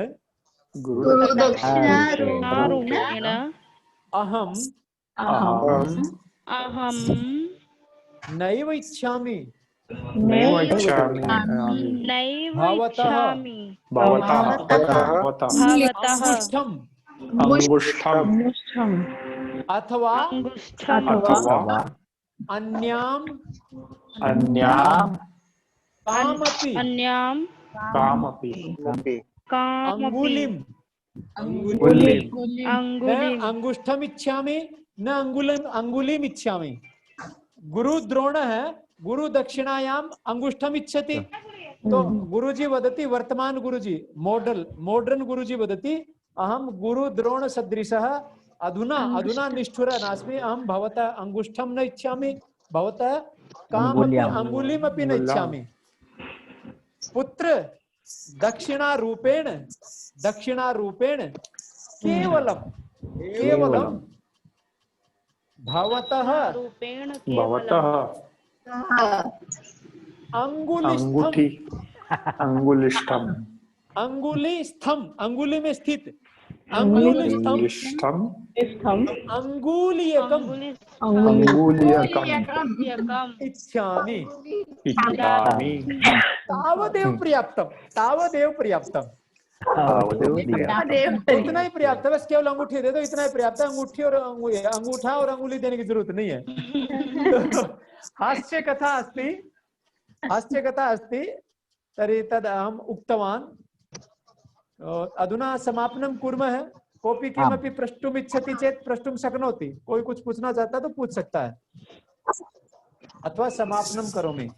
अहम नैव इच्छामि अंगुष्ठम अथवा अन्याम कामपि अंगुलिम न अंगुष्ठम इच्छामि न अंगुलिम इच्छामि। गुरु द्रोण है, गुरु दक्षिणायाम अंगुष्ठम इच्छति। तो गुरुजी वदति, वर्तमान गुरुजी मॉडर्न गुरुजी वदति अहम गुरु द्रोण सदृशः अधुना निष्ठुर नास्मि, अहम भवतः अंगुष्ठम न इच्छामि, भवतः कामपि अंगुलिमपि न इच्छामि। पुत्र दक्षिणा रूपेण केवलम भवतः अंगुलिस्थम अंगुली में स्थित अंगुलिस्थम अंगुलीयकम इच्छामि। तावदेव पर्याप्तम इतना ही पर्याप्त है। बस केवल अंगूठी दे दो, इतना ही पर्याप्त है। अंगूठी और अंगूठा और अंगुली देने की जरूरत नहीं है। हास्य कथा अस्ति तर्हि तद् अहम् उक्तवान्। अधुना समापनं कुर्मः। कोऽपि किमपि प्रष्टुम् इच्छति चेत् प्रष्टुं शक्नोति। कोई कुछ पूछना चाहता है तो पूछ सकता है, अथवा समापनं करोमि।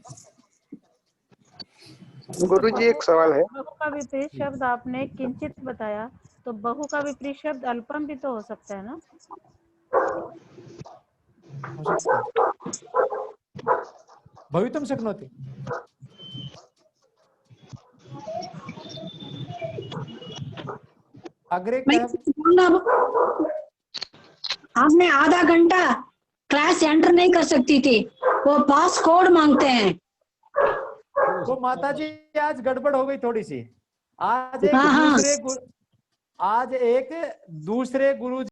गुरुजी एक सवाल है। बहु का विपरीत शब्द आपने किंचित बताया, तो बहु का विपरीत शब्द अल्पम भी तो हो सकता है ना? भवितुं शक्नोति। अग्रे आपने आधा घंटा क्लास एंटर नहीं कर सकती थी, वो पास कोड मांगते हैं। वो माताजी आज गड़बड़ हो गई थोड़ी सी। आज एक दूसरे गुरु